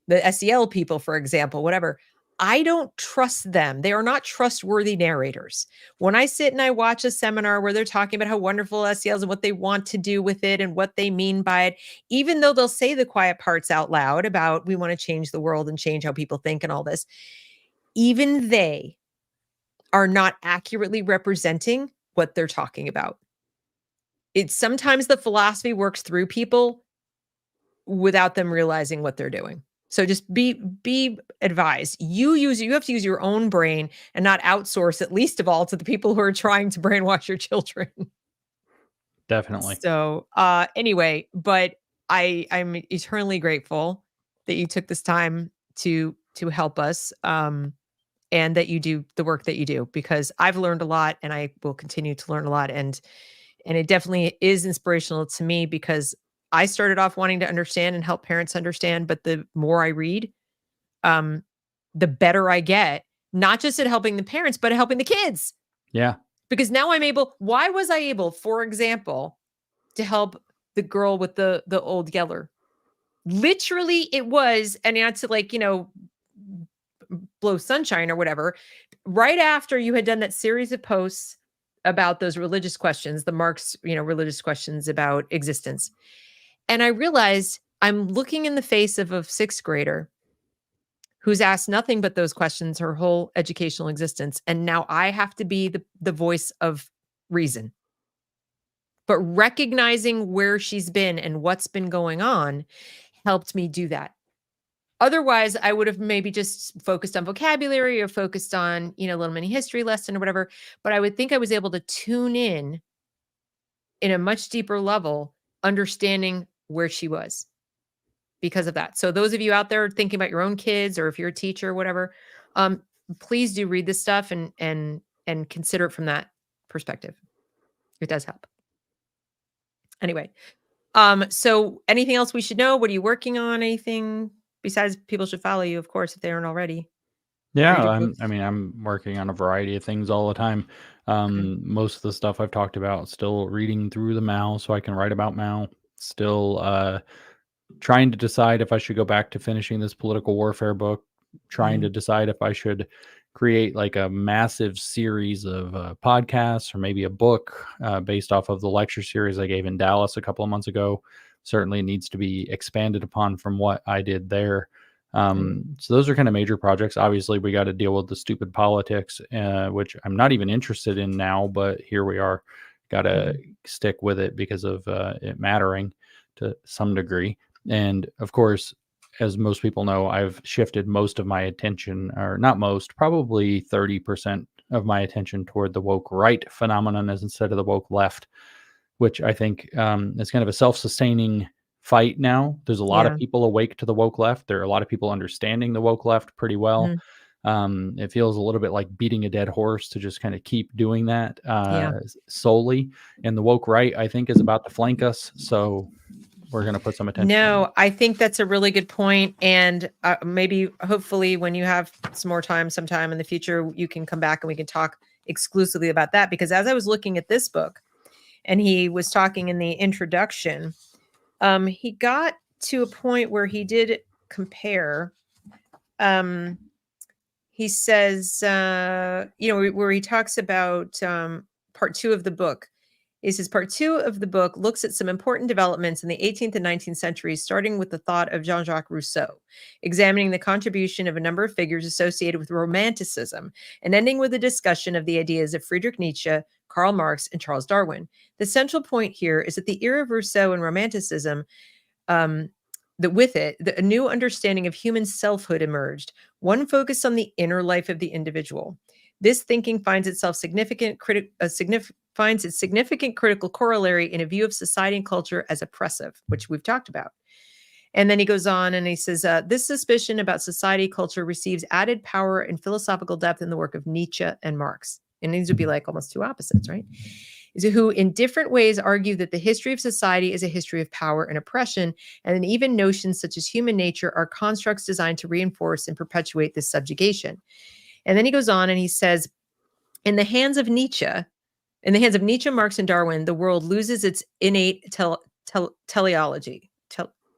the SEL people, for example, whatever. I don't trust them. They are not trustworthy narrators. When I sit and I watch a seminar where they're talking about how wonderful SEL is and what they want to do with it and what they mean by it, even though they'll say the quiet parts out loud about we want to change the world and change how people think and all this, even they are not accurately representing what they're talking about. It's sometimes the philosophy works through people without them realizing what they're doing. So just be advised. You have to use your own brain and not outsource it, least of all to the people who are trying to brainwash your children. Definitely. So anyway, but I'm eternally grateful that you took this time to help us. And that you do the work that you do, because I've learned a lot and I will continue to learn a lot. And it definitely is inspirational to me because I started off wanting to understand and help parents understand, but the more I read, um, the better I get, not just at helping the parents, but at helping the kids. Yeah. Because now why was I able, for example, to help the girl with the old Yeller? Literally, it was, and not to blow sunshine or whatever, right after you had done that series of posts about those religious questions, the Marx, religious questions about existence. And I realized I'm looking in the face of a sixth grader who's asked nothing but those questions her whole educational existence. And now I have to be the voice of reason. But recognizing where she's been and what's been going on helped me do that. Otherwise, I would have maybe just focused on vocabulary or focused on, a little mini history lesson or whatever. But I would think I was able to tune in a much deeper level, understanding where she was because of that. So those of you out there thinking about your own kids, or if you're a teacher or whatever, um, please do read this stuff and consider it from that perspective. It does help. Anyway, So anything else we should know? What are you working on? Anything besides people should follow you, of course, if they aren't already? Yeah, Read your books. I'm working on a variety of things all the time. Okay. Most of the stuff I've talked about, still reading through the Mao so I can write about Mao. Still trying to decide if I should go back to finishing this political warfare book, trying to Mm, decide if I should create like a massive series of podcasts or maybe a book based off of the lecture series I gave in Dallas a couple of months ago. Certainly needs to be expanded upon from what I did there. mm, So those are kind of major projects. Obviously, we got to deal with the stupid politics, which I'm not even interested in now, but here we are. Got to mm. stick with it because of it mattering to some degree. And of course, as most people know, I've shifted most of my attention, or not most, probably 30% of my attention toward the woke right phenomenon as instead of the woke left, which I think is kind of a self sustaining fight now. There's a lot of Yeah. people awake to the woke left. There are a lot of people understanding the woke left pretty well. Mhm. It feels a little bit like beating a dead horse to just kind of keep doing that Yeah. solely. And the woke right, I think, is about to flank us. So we're going to put some attention on that. No, I think that's a really good point. And maybe, hopefully, when you have some more time, sometime in the future, you can come back and we can talk exclusively about that. Because as I was looking at this book, and he was talking in the introduction, he got to a point where he did compare. Um, he says, where he talks about part two of the book. He says part two of the book looks at some important developments in the 18th and 19th centuries, starting with the thought of Jean-Jacques Rousseau, examining the contribution of a number of figures associated with Romanticism, and ending with a discussion of the ideas of Friedrich Nietzsche, Karl Marx, and Charles Darwin. The central point here is that the era of Rousseau and Romanticism, um, that with it, a new understanding of human selfhood emerged, one focused on the inner life of the individual. This thinking finds itself finds its significant critical corollary in a view of society and culture as oppressive, which we've talked about. And then he goes on and he says, this suspicion about society culture receives added power and philosophical depth in the work of Nietzsche and Marx. And these would be like almost two opposites, right? Who in different ways argue that the history of society is a history of power and oppression, and then even notions such as human nature are constructs designed to reinforce and perpetuate this subjugation. And then he goes on and he says, in the hands of Nietzsche, Marx, and Darwin, the world loses its innate teleology.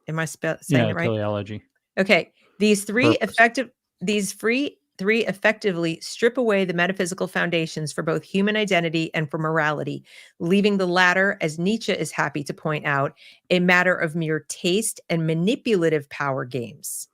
Am I saying Yeah, it right? teleology. Okay. Purpose. Three effectively strip away the metaphysical foundations for both human identity and for morality, leaving the latter, as Nietzsche is happy to point out, a matter of mere taste and manipulative power games.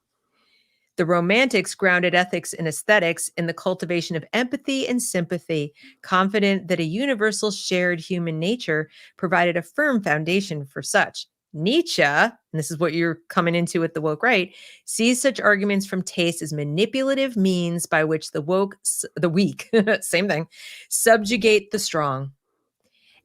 The Romantics grounded ethics and aesthetics in the cultivation of empathy and sympathy, confident that a universal shared human nature provided a firm foundation for such. Nietzsche, and this is what you're coming into with the woke right, sees such arguments from taste as manipulative means by which the weak, same thing, subjugate the strong.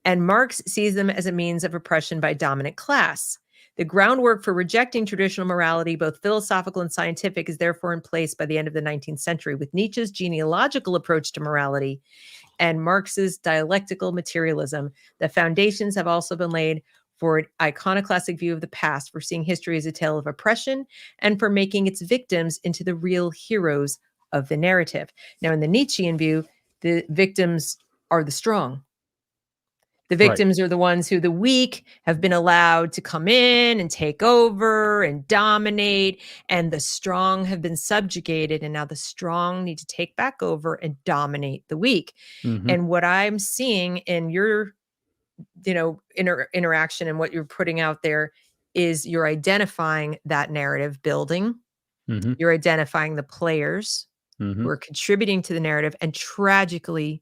And Marx sees them as a means of oppression by dominant class. The groundwork for rejecting traditional morality, both philosophical and scientific, is therefore in place by the end of the 19th century, with Nietzsche's genealogical approach to morality and Marx's dialectical materialism. The foundations have also been laid for an iconoclastic view of the past, for seeing history as a tale of oppression, and for making its victims into the real heroes of the narrative. Now, in the Nietzschean view, the victims are the strong. The Right. victims are the ones who, the weak, have been allowed to come in and take over and dominate, and the strong have been subjugated. And now the strong need to take back over and dominate the weak. Mm-hmm. And what I'm seeing in your, interaction and what you're putting out there is you're identifying that narrative building. Mm-hmm. You're identifying the players Mm-hmm. who are contributing to the narrative. And tragically,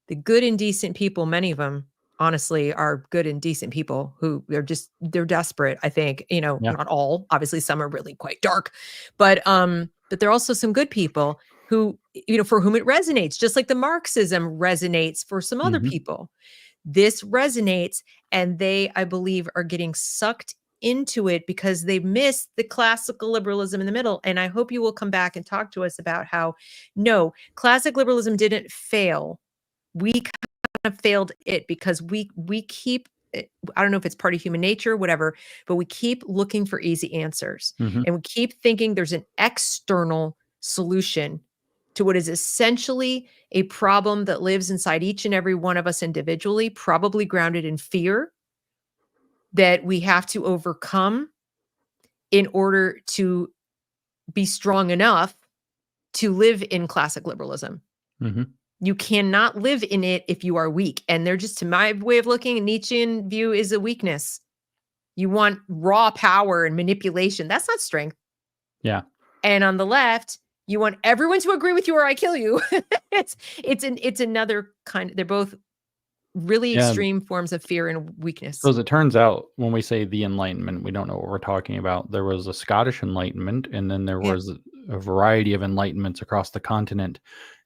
the good and decent people, many of them honestly are good and decent people who they're desperate. I think, Yeah. not all, obviously some are really quite dark, but there are also some good people who, for whom it resonates, just like the Marxism resonates for some other Mm-hmm. people. This resonates, and they, I believe, are getting sucked into it because they miss the classical liberalism in the middle. And I hope you will come back and talk to us about how, no, classic liberalism didn't fail. We kind of failed it because we keep I don't know if it's part of human nature, whatever, but we keep looking for easy answers. Mhm. And we keep thinking there's an external solution to what is essentially a problem that lives inside each and every one of us individually, probably grounded in fear that we have to overcome in order to be strong enough to live in classic liberalism. Mhm. You cannot live in it if you are weak. And they're just, to my way of looking, a Nietzschean view is a weakness. You want raw power and manipulation. That's not strength. Yeah. And on the left, you want everyone to agree with you or I kill you. It's another kind. They're both really Yeah. extreme forms of fear and weakness. So as it turns out, when we say the Enlightenment, we don't know what we're talking about. There was a Scottish Enlightenment, and then there Yeah. was a variety of enlightenments across the continent.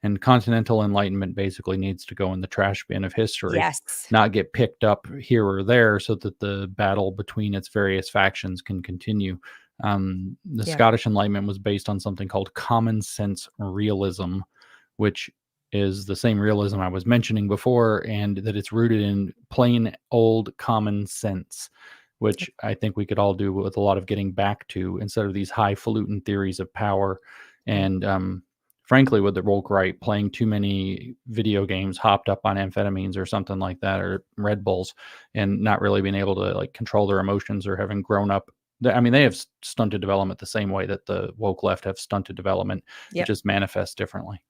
And continental Enlightenment basically needs to go in the trash bin of history, Yes. not get picked up here or there, so that the battle between its various factions can continue. The Yeah. Scottish Enlightenment was based on something called common sense realism, which is the same realism I was mentioning before, and that it's rooted in plain old common sense, which I think we could all do with a lot of getting back to instead of these highfalutin theories of power. Right. And frankly, with the woke right playing too many video games, hopped up on amphetamines or something like that, or Red Bulls, and not really being able to like control their emotions or having grown up. I mean, they have stunted development the same way that the woke left have stunted development. It Yep. just manifests differently.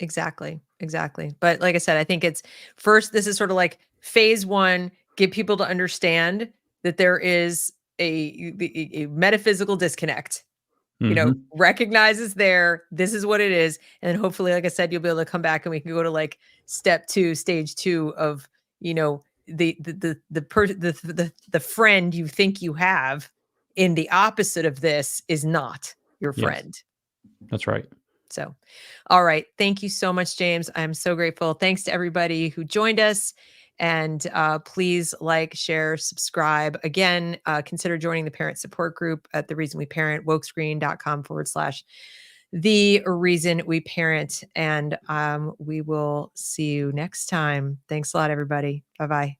Exactly. Exactly. But like I said, I think it's first, this is sort of like phase one, get people to understand that there is a metaphysical disconnect. Mhm. Recognizes there, this is what it is. And hopefully, like I said, you'll be able to come back and we can go to like step two, stage two of, the friend you think you have in the opposite of this is not your Yes, friend. that's right. So, all right. Thank you so much, James. I'm so grateful. Thanks to everybody who joined us. And please like, share, subscribe. Again, consider joining the parent support group at The Reason We Parent, wokescreen.com/The Reason We Parent. And we will see you next time. Thanks a lot, everybody. Bye-bye.